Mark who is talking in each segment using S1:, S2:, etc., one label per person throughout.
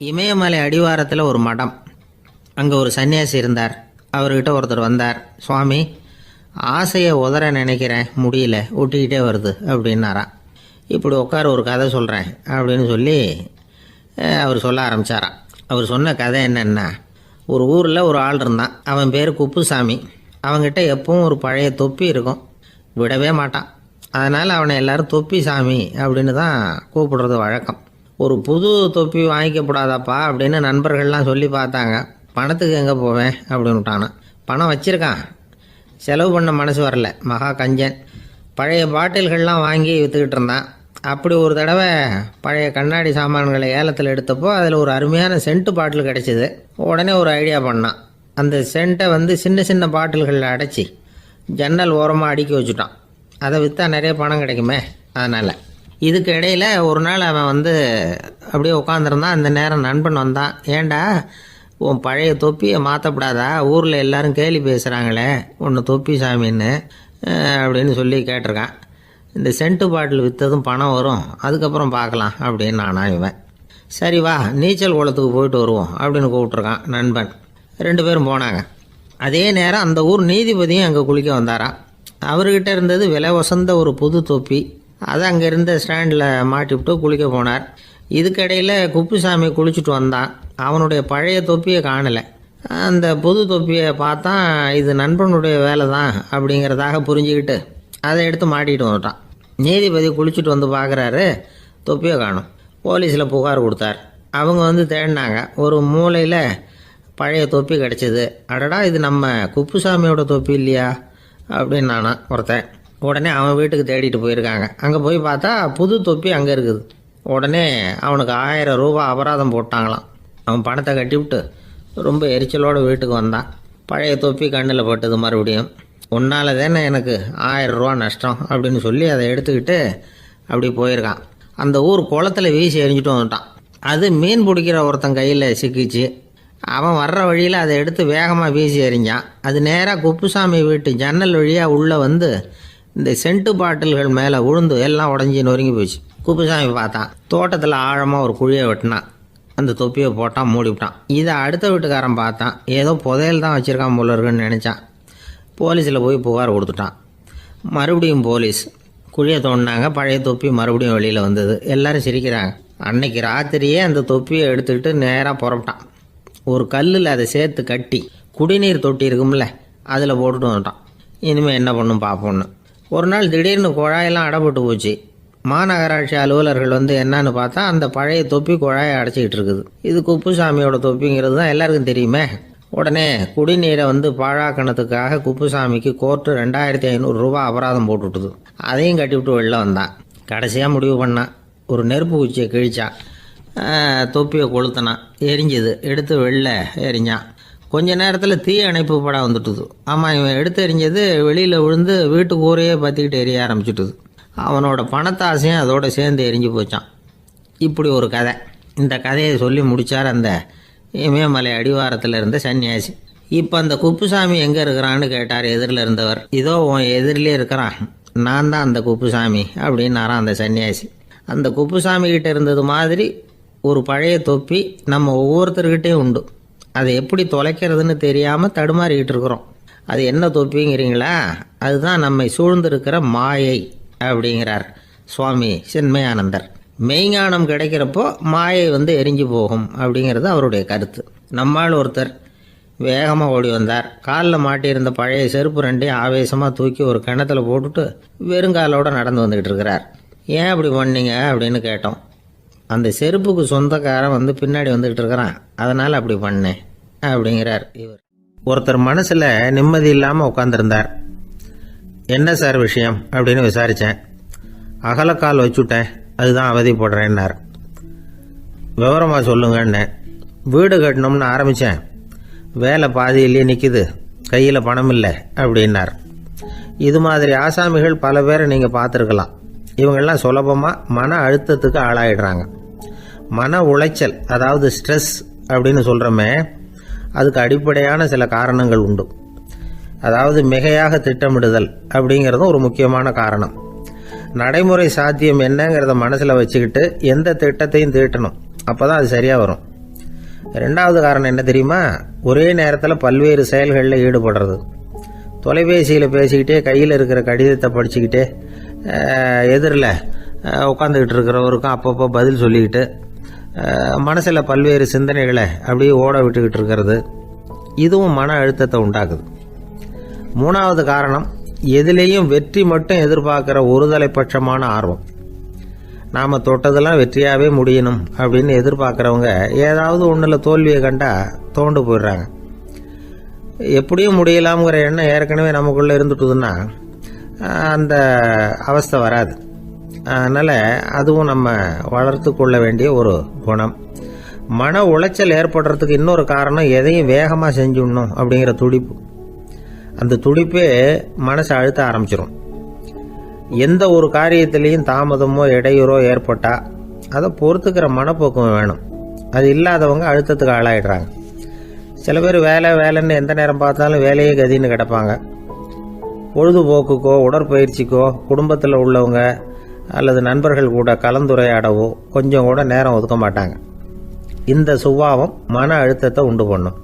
S1: இமயமலை அடிவாரத்தில் ஒரு மடம். அங்கே ஒரு சன்னியாசி இருந்தார். அவர்கிட்ட ஒருத்தர் வந்தார். சுவாமி, ஆசையை உதற நினைக்கிறேன், முடியல, ஒட்டிக்கிட்டே வருது அப்படின்னாராம். இப்படி உட்கார, ஒரு கதை சொல்கிறேன் அப்படின்னு சொல்லி அவர் சொல்ல ஆரம்பித்தாராம். அவர் சொன்ன கதை என்னென்னா, ஒரு ஊரில் ஒரு ஆள் இருந்தான். அவன் பேர் குப்புசாமி. அவன்கிட்ட எப்பவும் ஒரு பழைய தொப்பி இருக்கும், விடவே மாட்டான். அதனால் அவனை எல்லோரும் தொப்பி சாமி அப்படின்னு தான் கூப்பிடுறது வழக்கம். ஒரு புது தொப்பி வாங்கிக்கப்படாதாப்பா அப்படின்னு நண்பர்கள்லாம் சொல்லி பார்த்தாங்க. பணத்துக்கு எங்கே போவேன் அப்படின்னு விட்டானா. பணம் வச்சுருக்கான், செலவு பண்ண மனசு வரல, மகா கஞ்சன். பழைய பாட்டில்கள்லாம் வாங்கி விற்றுக்கிட்டு இருந்தான். அப்படி ஒரு தடவை பழைய கண்ணாடி சாமான்களை ஏலத்தில் எடுத்தப்போ அதில் ஒரு அருமையான சென்ட்டு பாட்டில் கிடச்சிது. உடனே ஒரு ஐடியா பண்ணான். அந்த சென்ட்டை சின்ன சின்ன பாட்டில்களில் அடைச்சி ஜன்னல் ஓரமாக அடுக்கி வச்சுட்டான். அதை விற்றா நிறைய பணம் கிடைக்குமே, அதனால். இதுக்கு இடையில் ஒரு நாள் அவன் அப்படியே உட்காந்துருந்தான். அந்த நேரம் நண்பன் வந்தான். ஏண்டா, உன் பழைய தொப்பியை மாற்றப்படாதா? ஊரில் எல்லோரும் கேலி பேசுகிறாங்களே ஒன்று தொப்பி சாமின்னு அப்படின்னு சொல்லி கேட்டிருக்கான். இந்த சென்ட்டு பாட்டில் விற்றதும் பணம் வரும், அதுக்கப்புறம் பார்க்கலாம் அப்படின்னு நானா இவன். சரி வா, நீச்சல் குளத்துக்கு போயிட்டு வருவோம் அப்படின்னு கூப்பிட்ருக்கான் நண்பன். 2 பேரும் போனாங்க. அதே நேரம் அந்த ஊர் நீதிபதியும் அங்கே குளிக்க வந்தாராம். அவர்கிட்ட இருந்தது விலை வசந்த ஒரு புது தொப்பி. அதை அங்கே இருந்த ஸ்டாண்டில் மாட்டிவிட்டு குளிக்க போனார். இதுக்கிடையில் குப்புசாமி குளிச்சுட்டு வந்தான். அவனுடைய பழைய தொப்பியை காணலை. அந்த புது தொப்பியை பார்த்தா இது நண்பனுடைய வேலை தான் அப்படிங்கிறதாக புரிஞ்சுக்கிட்டு அதை எடுத்து மாட்டிகிட்டு வந்துட்டான். நீதிபதி குளிச்சுட்டு வந்து பார்க்குறாரு, தொப்பியை காணும். போலீஸில் புகார் கொடுத்தார். அவங்க தேடினாங்க. ஒரு மூலையில் பழைய தொப்பி கிடச்சிது. அடடா, இது நம்ம குப்புசாமியோட தொப்பி இல்லையா அப்படின்னு நானா ஒருத்தன். உடனே அவன் வீட்டுக்கு தேடிட்டு போயிருக்காங்க. அங்கே போய் பார்த்தா புது தொப்பி அங்கே இருக்குது. உடனே அவனுக்கு 1000 ரூபா அபராதம் போட்டாங்களாம். அவன் பணத்தை கட்டிவிட்டு ரொம்ப எரிச்சலோடு வீட்டுக்கு வந்தான். பழைய தொப்பி கண்ணில் பட்டது. மறுபடியும், உன்னால் தானே எனக்கு 1000 ரூபா நஷ்டம் அப்படின்னு சொல்லி அதை எடுத்துக்கிட்டு அப்படி போயிருக்கான். அந்த ஊர் குளத்தில் வீசி எரிஞ்சிட்டு வந்துட்டான். அது மீன் பிடிக்கிற ஒருத்தன் கையில் சிக்கிச்சு. அவன் வர்ற வழியில் அதை எடுத்து வேகமாக வீசி எறிஞ்சான். அது நேராக குப்புசாமி வீட்டு ஜன்னல் வழியாக உள்ளே இந்த சென்ட்டு பாட்டில்கள் மேலே உழுந்து எல்லாம் உடஞ்சி நொறுங்கி போச்சு. குப்புசாமி பார்த்தான். தோட்டத்தில் ஆழமாக ஒரு குழியை வெட்டினான். அந்த தொப்பியை போட்டான், மூடிவிட்டான். இதை அடுத்த வீட்டுக்காரன் பார்த்தான். ஏதோ புதையல் தான் வச்சுருக்கான் போல இருக்குன்னு நினச்சான். போலீஸில் போய் புகார் கொடுத்துட்டான். மறுபடியும் போலீஸ் குழியை தோண்டினாங்க. பழைய தொப்பி மறுபடியும் வெளியில் வந்தது. எல்லோரும் சிரிக்கிறாங்க. அன்னைக்கு ராத்திரியே அந்த தொப்பியை எடுத்துக்கிட்டு நேராக புறப்பட்டான். ஒரு கல்லில் அதை சேர்த்து கட்டி குடிநீர் தொட்டி இருக்கும்ல, அதில் போட்டுட்டு வந்துட்டான். இனிமேல் என்ன பண்ணும் பார்ப்போன்னு. ஒரு நாள் திடீர்னு குழாயெல்லாம் அடைப்பட்டு போச்சு. மாநகராட்சி அலுவலர்கள் என்னன்னு பார்த்தா அந்த பழைய தொப்பி குழாயை அடைச்சிக்கிட்டு இருக்குது. இது குப்புசாமியோட தொப்பிங்கிறது தான் எல்லாருக்கும் தெரியுமே. உடனே குடிநீரை பாழாக்கணத்துக்காக குப்புசாமிக்கு கோர்ட்டு 2500 ரூபா அபராதம் போட்டுவிட்டுது. அதையும் கட்டிவிட்டு வெளில வந்தான். கடைசியாக முடிவு பண்ணான். ஒரு நெருப்பு குச்சியை கிழிச்சான். தொப்பியை கொளுத்தினான். எரிஞ்சுது. எடுத்து வெளில எரிஞ்சான். கொஞ்ச நேரத்தில் தீ அணைப்பு படம் வந்துட்டுது. ஆமாம், இவன் எடுத்து எரிஞ்சது வெளியில் விழுந்து வீட்டு கூரையே பற்றிக்கிட்டு எரிய ஆரம்பிச்சுட்டுது. அவனோட பணத்தாசையும் அதோடு சேர்ந்து எரிஞ்சு போச்சான். இப்படி ஒரு கதை. இந்த கதையை சொல்லி முடித்தார் அந்த இமயமலை அடிவாரத்தில் இருந்த சன்னியாசி. இப்போ அந்த குப்புசாமி எங்கே இருக்கிறான்னு கேட்டார் எதிரில் இருந்தவர். இதோ உன் எதிரிலே இருக்கிறான், நான் தான் அந்த குப்புசாமி அப்படின்னாரான் அந்த சன்னியாசி. அந்த குப்புசாமிகிட்ட இருந்தது மாதிரி ஒரு பழைய தொப்பி நம்ம ஒவ்வொருத்தர்கிட்டையும் உண்டு. அதை எப்படி தொலைக்கிறதுன்னு தெரியாமல் தடுமாறிக்கிட்டு இருக்கிறோம். அது என்ன தொப்பிங்கிறீங்களா? அதுதான் நம்மை சூழ்ந்திருக்கிற மாயை அப்படிங்கிறார் சுவாமி சின்மயானந்தர். மெய்ஞானம் கிடைக்கிறப்போ மாயை எரிஞ்சு போகும் அப்படிங்கிறது அவருடைய கருத்து. நம்மால் ஒருத்தர் வேகமாக ஓடி வந்தார். காலில் மாட்டியிருந்த பழைய செருப்பு 2 ஆவேசமாக தூக்கி ஒரு கிணத்துல போட்டுட்டு வெறுங்காலோடு நடந்து வந்துக்கிட்டு இருக்கிறார். ஏன் அப்படி பண்ணீங்க அப்படின்னு கேட்டோம். அந்த செருப்புக்கு சொந்தக்காரன் பின்னாடி வந்துக்கிட்டு இருக்கிறான், அதனால் அப்படி பண்ணேன் அப்படிங்கிறார் இவர். ஒருத்தர் மனசில் நிம்மதி இல்லாமல் உட்காந்துருந்தார். என்ன சார் விஷயம் அப்படின்னு விசாரித்தேன். அகலக்கால் வச்சுட்டேன், அதுதான் அவதிப்படுறேன்னார். விவரமாக சொல்லுங்கன்னு. வீடு கட்டணும்னு ஆரம்பித்தேன், வேலை பாதியிலேயே நிற்கிது, கையில் பணம் இல்லை அப்படின்னார். இது மாதிரி ஆசாமிகள் பல பேரை நீங்கள் பார்த்துருக்கலாம். இவங்கெல்லாம் சுலபமாக மன அழுத்தத்துக்கு ஆளாயிடுறாங்க. மன உளைச்சல், அதாவது ஸ்ட்ரெஸ் அப்படின்னு சொல்கிறோமே, அதுக்கு அடிப்படையான சில காரணங்கள் உண்டு. அதாவது மிகையாக திட்டமிடுதல் அப்படிங்கிறதும் ஒரு முக்கியமான காரணம். நடைமுறை சாத்தியம் என்னங்கிறத மனசில் வச்சுக்கிட்டு எந்த திட்டத்தையும் தீட்டணும், அப்போ தான் அது சரியாக வரும். ரெண்டாவது காரணம் என்ன தெரியுமா? ஒரே நேரத்தில் பல்வேறு செயல்களில் ஈடுபடுறது. தொலைபேசியில் பேசிக்கிட்டே கையில் இருக்கிற கடிதத்தை படிச்சுக்கிட்டே எதிரில் உட்காந்துக்கிட்டு இருக்கிறவருக்கும் அப்பப்போ பதில் சொல்லிக்கிட்டு மனசில் பல்வேறு சிந்தனைகளை அப்படியே ஓட விட்டுக்கிட்டு இருக்கிறது. இதுவும் மன அழுத்தத்தை உண்டாக்குது. மூணாவது காரணம், எதிலேயும் வெற்றி மட்டும் எதிர்பார்க்குற ஒருதலைப்பட்சமான ஆர்வம். நாம் தொட்டதெல்லாம் வெற்றியாகவே முடியணும் அப்படின்னு எதிர்பார்க்குறவங்க ஏதாவது ஒன்றில் தோல்வியை கண்டா தோண்டு போயிடுறாங்க. எப்படியும் முடியலாம்ங்கிற எண்ணம் ஏற்கனவே நமக்குள்ளே இருந்துட்டுதுன்னா அந்த அவஸ்தை வராது. அதனால் அதுவும் நம்ம வளர்த்து கொள்ள வேண்டிய ஒரு குணம். மன உளைச்சல் ஏற்படுறதுக்கு இன்னொரு காரணம், எதையும் வேகமாக செஞ்சுடணும் அப்படிங்கிற துடிப்பு. அந்த துடிப்பே மனசை அழுத்த ஆரம்பிச்சிடும். எந்த ஒரு காரியத்திலையும் தாமதமோ இடையூறோ ஏற்பட்டால் அதை பொறுத்துக்கிற மனப்போக்கம் வேணும். அது இல்லாதவங்க அழுத்தத்துக்கு ஆளாயிடுறாங்க. சில பேர் வேலைன்னு எந்த நேரம் பார்த்தாலும் வேலையே கதின்னு கிடப்பாங்க. பொழுதுபோக்குக்கோ உடற்பயிற்சிக்கோ குடும்பத்தில் உள்ளவங்க அல்லது நண்பர்கள் கூட கலந்துரையாடவோ கொஞ்சம் கூட நேரம் ஒதுக்க மாட்டாங்க. இந்த சுபாவம் மன அழுத்தத்தை உண்டு பண்ணும்.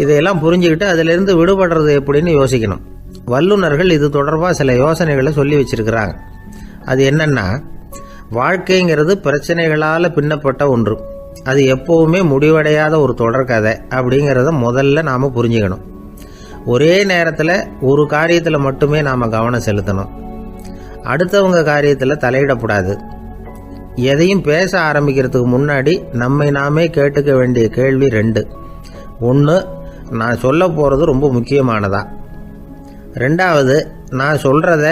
S1: இதையெல்லாம் புரிஞ்சுக்கிட்டு அதிலிருந்து விடுபடுறது எப்படின்னு யோசிக்கணும். வல்லுநர்கள் இது தொடர்பாக சில யோசனைகளை சொல்லி வச்சிருக்கிறாங்க. அது என்னன்னா, வாழ்க்கைங்கிறது பிரச்சனைகளால் பின்னப்பட்ட ஒன்று. அது எப்போவுமே முடிவடையாத ஒரு தொடர்கதை அப்படிங்கிறத முதல்ல நாம் புரிஞ்சுக்கணும். ஒரே நேரத்தில் ஒரு காரியத்தில் மட்டுமே நாம் கவனம் செலுத்தணும். அடுத்தவங்க காரியத்தில் தலையிடக்கூடாது. எதையும் பேச ஆரம்பிக்கிறதுக்கு முன்னாடி நம்மை நாமே கேட்டுக்க வேண்டிய கேள்வி 2. 1, நான் சொல்ல போகிறது ரொம்ப முக்கியமானதா? 2வது, நான் சொல்கிறத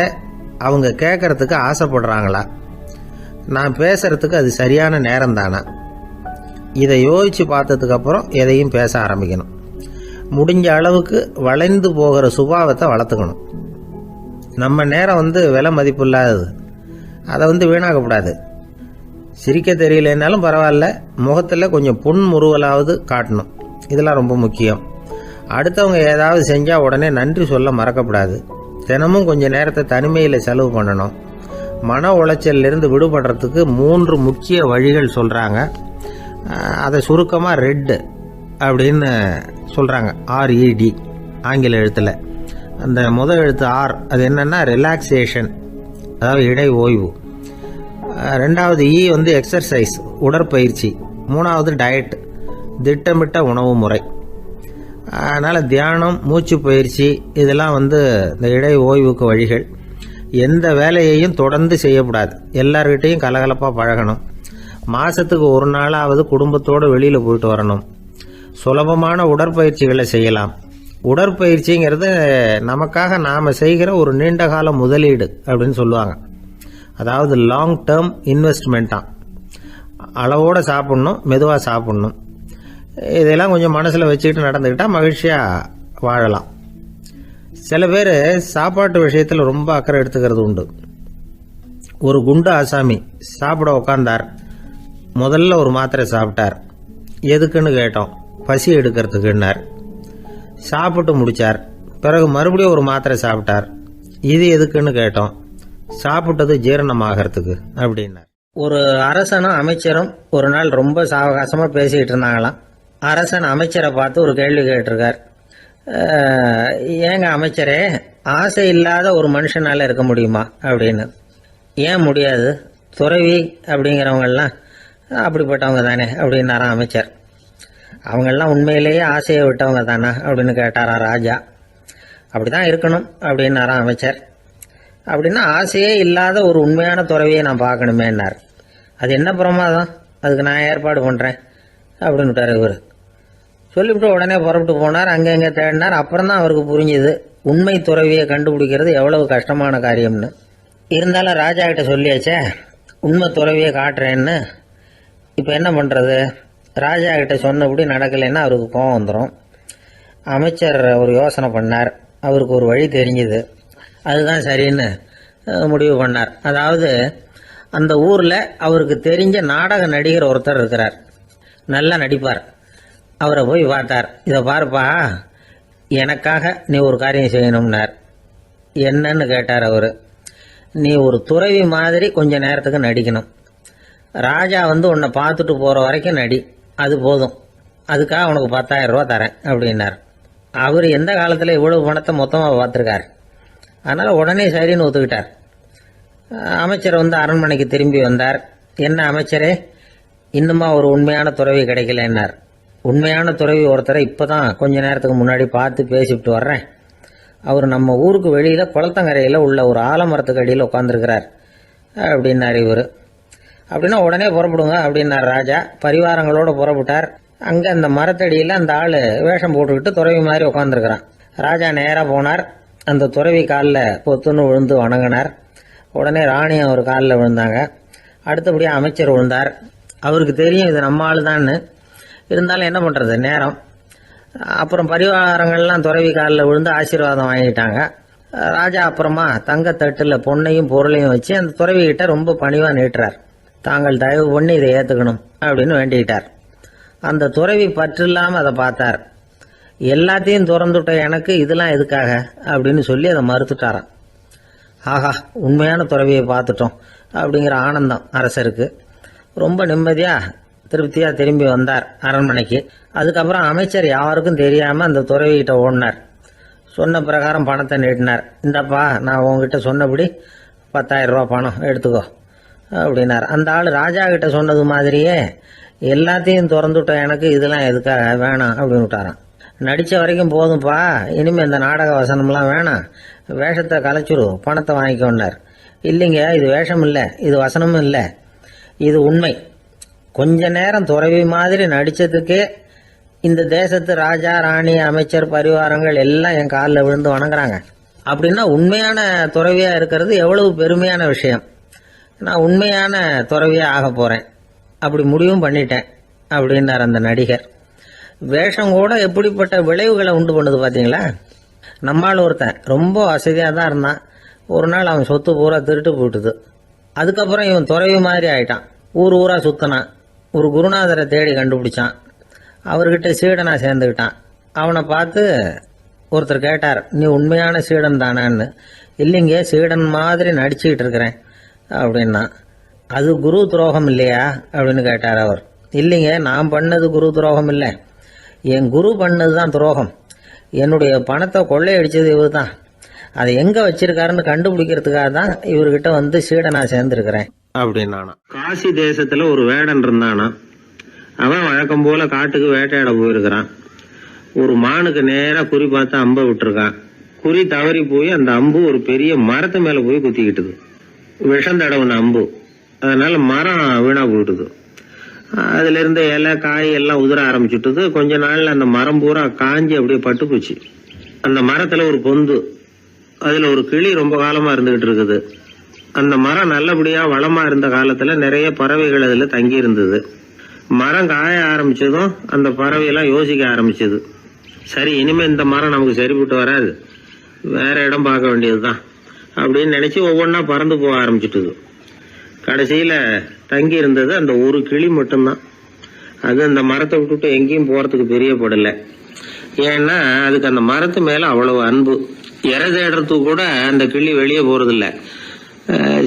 S1: அவங்க கேட்கறதுக்கு ஆசைப்படுறாங்களா? நான் பேசுறதுக்கு அது சரியான நேரம் தானா? இதை யோசித்து பார்த்ததுக்கப்புறம் எதையும் பேச ஆரம்பிக்கணும். முடிஞ்ச அளவுக்கு வளைந்து போகிற சுபாவத்தை வளர்த்துக்கணும். நம்ம நேரம் விலை மதிப்பு இல்லாதது. அதை வீணாக்கக்கூடாது. சிரிக்க தெரியலனாலும் பரவாயில்ல, முகத்தில் கொஞ்சம் புன்முறுவலாவது காட்டணும். இதெல்லாம் ரொம்ப முக்கியம். அடுத்தவங்க ஏதாவது செஞ்சால் உடனே நன்றி சொல்ல மறக்கக்கூடாது. தினமும் கொஞ்சம் நேரத்தை தனிமையில் செலவு பண்ணணும். மன உளைச்சலிருந்து விடுபடுறதுக்கு 3 முக்கிய வழிகள் சொல்கிறாங்க. அதை சுருக்கமாக ரெட் அப்படின்னு சொல்கிறாங்க. RED ஆங்கில எழுத்தில். அந்த முதல் எழுத்து R, அது என்னென்னா ரிலாக்ஸேஷன், அதாவது இடை ஓய்வு. 2வது E எக்ஸர்சைஸ், உடற்பயிற்சி. 3வது டயட், திட்டமிட்ட உணவு முறை. அதனால் தியானம், மூச்சு பயிற்சி இதெல்லாம் இந்த இடை ஓய்வுக்கு வழிகள். எந்த வேலையையும் தொடர்ந்து செய்யக்கூடாது. எல்லார்கிட்டையும் கலகலப்பாக பழகணும். மாதத்துக்கு ஒரு நாளாவது குடும்பத்தோடு வெளியில் போயிட்டு வரணும். சுலபமான உடற்பயிற்சிகளை செய்யலாம். உடற்பயிற்சிங்கிறது நமக்காக நாம் செய்கிற ஒரு நீண்டகால முதலீடு அப்படின்னு சொல்லுவாங்க. அதாவது லாங் டேர்ம் இன்வெஸ்ட்மெண்ட்டாக. அளவோடு சாப்பிட்ணும், மெதுவாக சாப்பிட்ணும். இதெல்லாம் கொஞ்சம் மனசில் வச்சுக்கிட்டு நடந்துக்கிட்டால் மகிழ்ச்சியாக வாழலாம். சில பேர் சாப்பாட்டு விஷயத்தில் ரொம்ப அக்கறை எடுத்துக்கிறது உண்டு. ஒரு குண்டு ஆசாமி சாப்பிட உக்காந்தார். முதல்ல ஒரு மாத்திரை சாப்பிட்டார். எதுக்குன்னு கேட்டோம். பசி எடுக்கிறதுக்குன்னார். சாப்பிட்டு முடித்தார். பிறகு மறுபடியும் ஒரு மாத்திரை சாப்பிட்டார். இது எதுக்குன்னு கேட்டோம். சாப்பிட்டது ஜீரணமாகறதுக்கு அப்படின்னார். ஒரு அரசனும் அமைச்சரும் ஒரு நாள் ரொம்ப சாவகாசமாக பேசிக்கிட்டு இருந்தாங்களாம். அரசன் அமைச்சரை பார்த்து ஒரு கேள்வி கேட்டிருக்கார். ஏங்க அமைச்சரே, ஆசை இல்லாத ஒரு மனுஷனால் இருக்க முடியுமா அப்படின்னு. ஏன் முடியாது? துறவி அப்படிங்கிறவங்கெல்லாம் அப்படிப்பட்டவங்க தானே அப்படின்னாராம் அமைச்சர். அவங்கெல்லாம் உண்மையிலேயே ஆசையை விட்டவங்க தானா அப்படின்னு கேட்டாராம் ராஜா. அப்படி தான் இருக்கணும் அப்படின்னாராம் அமைச்சர். அப்படின்னா ஆசையே இல்லாத ஒரு உண்மையான துறவியை நான் பார்க்கணுமேன்னார். அது என்ன பிரமாதம், அதுக்கு நான் ஏற்பாடு பண்ணுறேன் அப்படின்னு விட்டார் இவர். சொல்லிவிட்டு உடனே புறப்பட்டு போனார். அங்கே எங்கே தேடினார். அப்புறம் தான் அவருக்கு புரிஞ்சுது உண்மை துறவியை கண்டுபிடிக்கிறது எவ்வளவு கஷ்டமான காரியம்னு. இருந்தாலும் ராஜா கிட்ட சொல்லியாச்சே, உண்மை துறவியை காட்டுறேன்னு. இப்போ என்ன பண்ணுறது? ராஜா கிட்ட சொன்னபடி நடக்கலைன்னா அவருக்கு கோவம் வந்துடும். அமைச்சர் ஒரு யோசனை பண்ணார். அவருக்கு ஒரு வழி தெரிஞ்சுது. அதுதான் சரின்னு முடிவு பண்ணார். அதாவது அந்த ஊரில் அவருக்கு தெரிஞ்ச நாடக நடிகர் ஒருத்தர் இருக்கிறார். நல்லா நடிப்பார். அவரை போய் பார்த்தார். இதை பாருப்பா, எனக்காக நீ ஒரு காரியம் செய்யணும்னார். என்னன்னு கேட்டார் அவர். நீ ஒரு துறவி மாதிரி கொஞ்ச நேரத்துக்கு நடிக்கணும். ராஜா உன்னை பார்த்துட்டு போகிற வரைக்கும் நடி, அது போதும் அதுக்காக உனக்கு 10,000 ரூபா தரேன் அப்படின்னார். அவர் எந்த காலத்தில் இவ்வளவு பணத்தை மொத்தமாக பார்த்துருக்கார். அதனால் உடனே சரின்னு ஒத்துக்கிட்டார். அமைச்சர் வந்து அரண்மனைக்கு திரும்பி வந்தார். என்ன அமைச்சரே, இன்னுமா ஒரு உண்மையான துறவி கிடைக்கலன்னார். உண்மையான துறவி ஒருத்தரை இப்போ தான் கொஞ்ச நேரத்துக்கு முன்னாடி பார்த்து பேசிவிட்டு வர்றேன். அவர் நம்ம ஊருக்கு வெளியில் குளத்தங்கரையில் உள்ள ஒரு ஆலமரத்துக்கு அடியில் உட்காந்துருக்கிறார் அப்படின்னார் இவர். அப்படின்னா உடனே புறப்படுங்க அப்படின்னார் ராஜா. பரிவாரங்களோடு புறப்பட்டார். அங்கே அந்த மரத்தடியில் அந்த ஆள் வேஷம் போட்டுக்கிட்டு துறவி மாதிரி உட்காந்துருக்கிறான். ராஜா நேராக போனார். அந்த துறவி காலில் பொத்துன்னு விழுந்து வணங்கினார். உடனே ராணி அவர் காலில் விழுந்தாங்க. அடுத்தபடியாக அமைச்சர் விழுந்தார். அவருக்கு தெரியும் இது நம்ம ஆள் தான்னு. இருந்தாலும் என்ன பண்ணுறது, நேரம். அப்புறம் பரிவாரங்கள்லாம் துறவி காலில் விழுந்து ஆசீர்வாதம் வாங்கிட்டாங்க. ராஜா அப்புறமா தங்கத்தட்டில் பொண்ணையும் பொருளையும் வச்சு அந்த துறவிகிட்ட ரொம்ப பணிவாக நீட்டுறார். தாங்கள் தயவு பண்ணி இதை ஏற்றுக்கணும் அப்படின்னு வேண்டிக்கிட்டார். அந்த துறவி பற்று இல்லாமல் அதை பார்த்தார். எல்லாத்தையும் திறந்துட்ட எனக்கு இதெல்லாம் எதுக்காக அப்படின்னு சொல்லி அதை மறுத்துட்டாராம். ஆஹா, உண்மையான துறவியை பார்த்துட்டோம் அப்படிங்கிற ஆனந்தம் அரசருக்கு. ரொம்ப நிம்மதியாக திருப்தியாக திரும்பி வந்தார் அரண்மனைக்கு. அதுக்கப்புறம் அமைச்சர் யாருக்கும் தெரியாமல் அந்த துறவிகிட்ட ஓடினார். சொன்ன பிரகாரம் பணத்தை நீட்டினார். இந்தப்பா, நான் உங்ககிட்ட சொன்னபடி 10,000 ரூபா பணம் எடுத்துக்கோ அப்படின்னார். அந்த ஆள் ராஜா கிட்ட சொன்னது மாதிரியே எல்லாத்தையும் திறந்துவிட்ட எனக்கு இதெல்லாம் எதுக்காக வேணாம் அப்படின்னு விட்டாரான். நடித்த வரைக்கும் போதும்ப்பா, இனிமேல் இந்த நாடக வசனம்லாம் வேணாம், வேஷத்தை கலைச்சிரு, பணத்தை வாங்கிக்கோன்னார். இல்லைங்க, இது வேஷம் இல்லை, இது வசனமும் இல்லை, இது உண்மை. கொஞ்ச நேரம் துறவி மாதிரி நடித்ததுக்கே இந்த தேசத்து ராஜா, ராணி, அமைச்சர், பரிவாரங்கள் எல்லாம் என் காலில் விழுந்து வணங்குறாங்க. அப்படின்னா உண்மையான துறவியாக இருக்கிறது எவ்வளவு பெருமையான விஷயம். நான் உண்மையான துறவியாக ஆக போகிறேன், அப்படி முடிவும் பண்ணிட்டேன் அப்படின்னார் அந்த நடிகர். வேஷம் கூட எப்படிப்பட்ட விளைவுகளை உண்டு பண்ணுது பார்த்தீங்களா. நம்மால் ஒருத்தன் ரொம்ப வசதியாக தான் இருந்தான். ஒரு நாள் அவன் சொத்து பூரா திருட்டு போயிட்டுது. அதுக்கப்புறம் இவன் துறவி மாதிரி ஆயிட்டான். ஊர் ஊராக சுற்றினான். ஒரு குருநாதரை தேடி கண்டுபிடிச்சான். அவர்கிட்ட சீடனா சேர்ந்துக்கிட்டான். அவனை பார்த்து ஒருத்தர் கேட்டார், நீ உண்மையான சீடன் தானான்னு. இல்லைங்க, சீடன் மாதிரி நடிச்சுக்கிட்டு இருக்கிறேன் அப்படின்னா. அது குரு துரோகம் இல்லையா அப்படின்னு கேட்டார் அவர். இல்லைங்க, நான் பண்ணது குரு துரோகம் இல்லை, என் குரு பண்ணது தான் துரோகம். என்னுடைய பணத்தை கொள்ளையடிச்சது இவர் தான். அதை எங்கே வச்சிருக்காருன்னு கண்டுபிடிக்கிறதுக்காக தான் இவர்கிட்ட வந்து சீடனா சேர்ந்துருக்கிறேன் அப்படின்னானா. காசி தேசத்துல ஒரு வேடன் இருந்தானா. அவன் வழக்கம் போல காட்டுக்கு வேட்டையாட போயிருக்கிறான். ஒரு மானுக்கு நேரா குறி பார்த்து அம்பை விட்டுருக்கான். குறி தவறி போய் அந்த அம்பு ஒரு பெரிய மரத்து மேல போய் குத்திக்கிட்டுது. விஷம் தடவுன அம்பு. அதனால மரம் வீணா போயிட்டுது. அதுல இருந்த இலை காய் எல்லாம் உதிர ஆரம்பிச்சுட்டுது. கொஞ்ச நாள்ல அந்த மரம் பூரா காஞ்சி அப்படியே பட்டு போச்சு. அந்த மரத்துல ஒரு பொந்து, அதுல ஒரு கிளி ரொம்ப காலமா இருந்துகிட்டு இருக்குது. அந்த மரம் நல்லபடியா வளமா இருந்த காலத்துல நிறைய பறவைகள் அதுல தங்கி இருந்தது. மரம் காய ஆரம்பிச்சதும் அந்த பறவையெல்லாம் யோசிக்க ஆரம்பிச்சது. சரி, இனிமே இந்த மரம் நமக்கு சரிபட்டு வராது, வேற இடம் பார்க்க வேண்டியதுதான் அப்படின்னு நினைச்சு ஒவ்வொன்னா பறந்து போக ஆரம்பிச்சுட்டுது. கடைசியில தங்கி இருந்தது அந்த ஒரு கிளி மட்டும்தான். அது அந்த மரத்தை விட்டுட்டு எங்கேயும் போறதுக்கு பிரியப்படல. ஏன்னா அதுக்கு அந்த மரத்து மேல அவ்வளவு அன்பு. இறை தேடுறதுக்கு கூட அந்த கிளி வெளியே போறது இல்ல.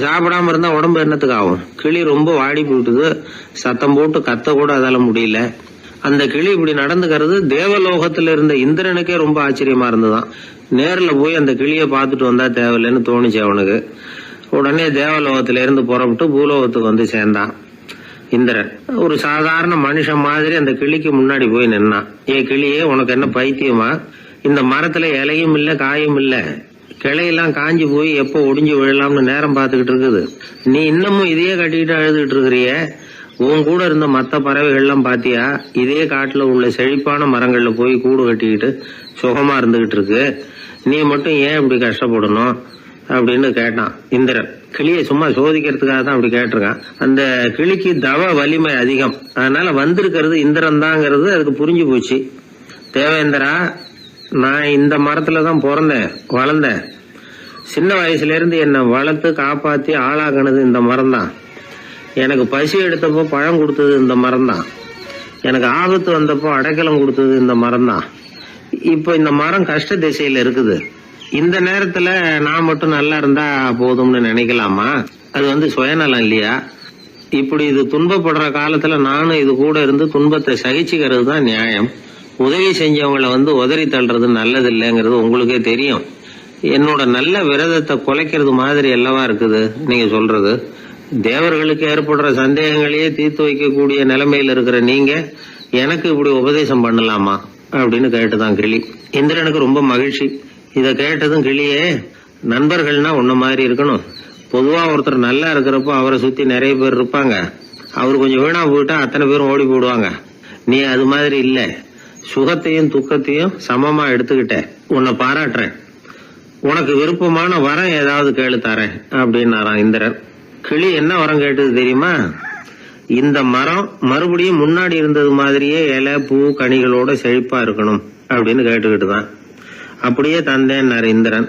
S1: சாப்பிடாம இருந்தா உடம்பு என்னத்துக்கு ஆகும். கிளி ரொம்ப வாடி போயிட்டுது. சத்தம் போட்டு கத்த கூட அதால முடியல. அந்த கிளி இப்படி நடந்துக்கிறது தேவலோகத்துல இருந்த இந்திரனுக்கே ரொம்ப ஆச்சரியமா இருந்ததுதான். நேர்ல போய் அந்த கிளிய பார்த்துட்டு வந்தா தேவையில்லைன்னு தோணுச்சு அவனுக்கு. உடனே தேவலோகத்தில இருந்து புறப்பட்டு பூலோகத்துக்கு வந்து சேர்ந்தான் இந்திரன். ஒரு சாதாரண மனுஷன் மாதிரி அந்த கிளிக்கு முன்னாடி போய் நின்னான். கிளியே, உனக்கு என்ன பைத்தியமா? இந்த மரத்துல இலையும் இல்ல, காயும் இல்ல, கிளையெல்லாம் காஞ்சி போய் எப்போ ஒடிஞ்சு விழலாம்னு நேரம் பார்த்துக்கிட்டு இருக்குது. நீ இன்னமும் இதையே கட்டிக்கிட்டு அழுதுகிட்டு இருக்கிறிய. உன் கூட இருந்த மற்ற பறவைகள்லாம் பாத்தியா? இதே காட்டுல உள்ள செழிப்பான மரங்கள்ல போய் கூடு கட்டிக்கிட்டு சுகமா இருந்துகிட்டு இருக்கு. நீ மட்டும் ஏன் இப்படி கஷ்டப்படணும் அப்படின்னு கேட்டான் இந்திரன். கிளியை சும்மா சோதிக்கிறதுக்காக தான் அப்படி கேட்டிருக்கான். அந்த கிளிக்கு தவ வலிமை அதிகம். அதனால வந்திருக்கிறது இந்திரன் தாங்கிறது அதுக்கு புரிஞ்சு போச்சு. தேவேந்திரா, நான் இந்த மரத்துலதான் பிறந்தேன், வளர்ந்தேன். சின்ன வயசுல இருந்து என்னை வளர்த்து காப்பாத்தி ஆளாகினது இந்த மரம் தான். எனக்கு பசி எடுத்தப்போ பழம் கொடுத்தது இந்த மரம் தான். எனக்கு ஆபத்து வந்தப்போ அடைக்கலம் கொடுத்தது இந்த மரம் தான். இப்ப இந்த மரம் கஷ்ட திசையில இருக்குது. இந்த நேரத்துல நான் மட்டும் நல்லா இருந்தா போதும்னு நினைக்கலாமா? அது சுயநலம் இல்லையா?
S2: இப்படி இது துன்பப்படுற காலத்துல நானும் இது கூட இருந்து துன்பத்தை சகிச்சுக்கிறது தான் நியாயம். உதவி செஞ்சவங்களை உதறி தள்ளுறது நல்லது இல்லைங்கிறது உங்களுக்கே தெரியும். என்னோட நல்ல விரதத்தை குலைக்கிறது மாதிரி அல்லவா இருக்குது நீங்க சொல்றது. தேவர்களுக்கு ஏற்படுற சந்தேகங்களையே தீர்த்து வைக்கக்கூடிய நிலைமையில இருக்கிற நீங்க எனக்கு இப்படி உபதேசம் பண்ணலாமா அப்படின்னு கேட்டுதான் கிளி. இந்திரனுக்கு ரொம்ப மகிழ்ச்சி. இத கேட்டதும் கிளியே, நண்பர்கள்னா உன்ன மாதிரி இருக்கணும். பொதுவா ஒருத்தர் நல்லா இருக்கிறப்போ அவரை சுத்தி நிறைய பேர் இருப்பாங்க. அவர் கொஞ்சம் வீணா போயிட்டா அத்தனை பேரும் ஓடி போடுவாங்க. நீ அது மாதிரி இல்ல. சுகத்தையும் துக்கத்தையும் சமமா எடுத்துக்கிட்ட. உன்னை பாராட்டுறேன். உனக்கு விருப்பமான வரம் ஏதாவது கேளு தரேன் அப்படின்னாராம் இந்திரன். கிளி என்ன வரம் கேட்டது தெரியுமா? இந்த மரம் மறுபடியும் முன்னாடி இருந்தது மாதிரியே இலை பூ கனிகளோட செழிப்பா இருக்கணும் அப்படின்னு கேட்டுக்கிட்டுதான். அப்படியே தந்தேன்னாரு இந்திரன்.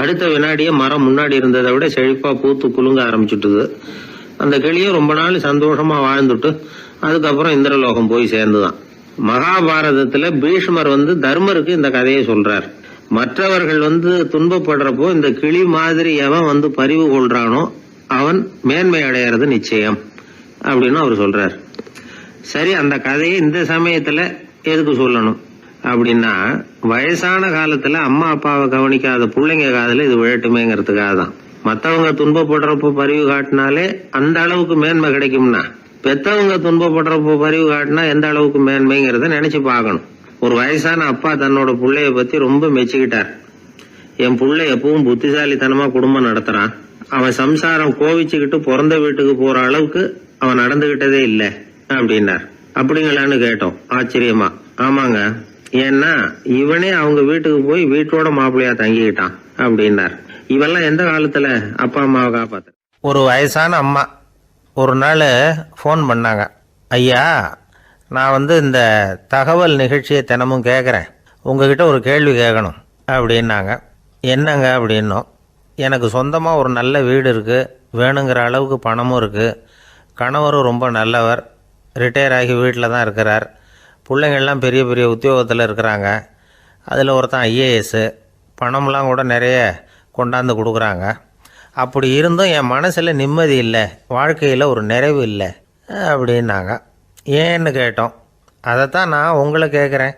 S2: அடுத்த வினாடியே மரம் முன்னாடி இருந்ததை விட செழிப்பா பூத்து குலுங்க ஆரம்பிச்சுட்டுது. அந்த கிளியும் ரொம்ப நாள் சந்தோஷமா வாழ்ந்துட்டு அதுக்கப்புறம் இந்திரலோகம் போய் சேர்ந்துதான். மகாபாரதத்துல பீஷ்மர் தர்மருக்கு இந்த கதையை சொல்றார். மற்றவர்கள் துன்பப்படுறப்போ இந்த கிளி மாதிரி எவன் பரிவு கொள்றானோ அவன் மேன்மை அடையறது நிச்சயம் அப்படின்னு அவர் சொல்றார். சரி, அந்த கதையை இந்த சமயத்துல எதுக்கு சொல்லணும் அப்படின்னா, வயசான காலத்துல அம்மா அப்பாவை கவனிக்காத பிள்ளைங்க காதல இது விழட்டுமேங்கிறதுக்காக தான். மத்தவங்க துன்பப்படுறப்போ பரிவு காட்டினாலே அந்த அளவுக்கு மேன்மை கிடைக்கும்னா, பெத்தவங்க துன்பப்படுறப்போ பரிவு காட்டினா எந்த அளவுக்கு மேன்மைங்கிறத நினைச்சு பார்க்கணும். ஒரு வயசான அப்பா தன்னோட பிள்ளைய பத்தி ரொம்ப மெச்சுக்கிட்டார். என் பிள்ளை எப்பவும் புத்திசாலித்தனமா குடும்பம் நடத்துறான். அவன் சம்சாரம் கோவிச்சுக்கிட்டு பிறந்த வீட்டுக்கு போற அளவுக்கு அவன் நடந்துகிட்டதே இல்ல அப்படின்னார். அப்படிங்களான்னு கேட்டோம் ஆச்சரியமா. ஆமாங்க, ஏன்னா இவனே அவங்க வீட்டுக்கு போய் வீட்டோட மாப்பிள்ளையா தங்கிக்கிட்டான் அப்படின்னார். இவெல்லாம் எந்த காலத்துல அப்பா அம்மாவை காப்பாத்த.
S1: ஒரு வயசான அம்மா ஒரு நாள் ஃபோன் பண்ணாங்க. ஐயா, நான் இந்த தகவல் நிகழ்ச்சியை தினமும் கேட்குறேன். உங்ககிட்ட ஒரு கேள்வி கேட்கணும் அப்படின்னாங்க. என்னங்க அப்படின்னோம். எனக்கு சொந்தமாக ஒரு நல்ல வீடு இருக்குது, வேணுங்கிற அளவுக்கு பணமும் இருக்குது, கணவரும் ரொம்ப நல்லவர், ரிட்டையர் ஆகி வீட்டில் தான் இருக்கிறார், பிள்ளைங்கள்லாம் பெரிய பெரிய உத்தியோகத்தில் இருக்கிறாங்க, அதில் ஒருத்தன் ஐஏஎஸ்ஸு, பணம்லாம் கூட நிறைய கொண்டாந்து கொடுக்குறாங்க. அப்படி இருந்தும் என் மனசில் நிம்மதி இல்லை, வாழ்க்கையில் ஒரு நிறைவு இல்லை அப்படின்னாங்க. ஏன்னு கேட்டோம். அதைத்தான் நான் உங்களை கேட்குறேன்,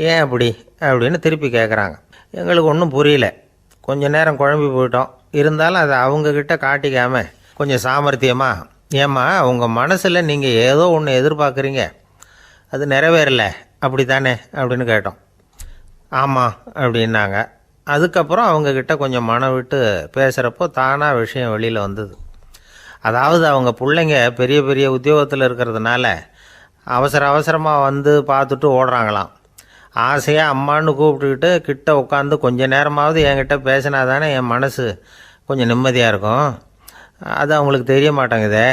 S1: ஏன் அப்படி அப்படின்னு திருப்பி கேட்குறாங்க. எங்களுக்கு ஒன்றும் புரியல. கொஞ்ச நேரம் குழம்பி போயிட்டோம். இருந்தாலும் அதை அவங்கக்கிட்ட காட்டிக்காமல் கொஞ்சம் சாமர்த்தியமாக, ஏம்மா உங்கள் மனசில் நீங்கள் ஏதோ ஒன்று எதிர்பார்க்குறீங்க, அது நிறைவேறலை அப்படி தானே அப்படின்னு கேட்டோம். ஆமாம் அப்படின்னாங்க. அதுக்கப்புறம் அவங்கக்கிட்ட கொஞ்சம் மனம் விட்டு பேசுகிறப்போ தானாக விஷயம் வெளியில் வந்தது. அதாவது அவங்க பிள்ளைங்க பெரிய பெரிய உத்தியோகத்தில் இருக்கிறதுனால அவசரமாக பார்த்துட்டு ஓடுறாங்களாம். ஆசையாக அம்மான்னு கூப்பிட்டுக்கிட்டு கிட்ட உட்காந்து கொஞ்ச நேரமாவது என்கிட்ட பேசினா தானே என் மனசு கொஞ்சம் நிம்மதியாக இருக்கும். அது அவங்களுக்கு தெரிய மாட்டேங்குதே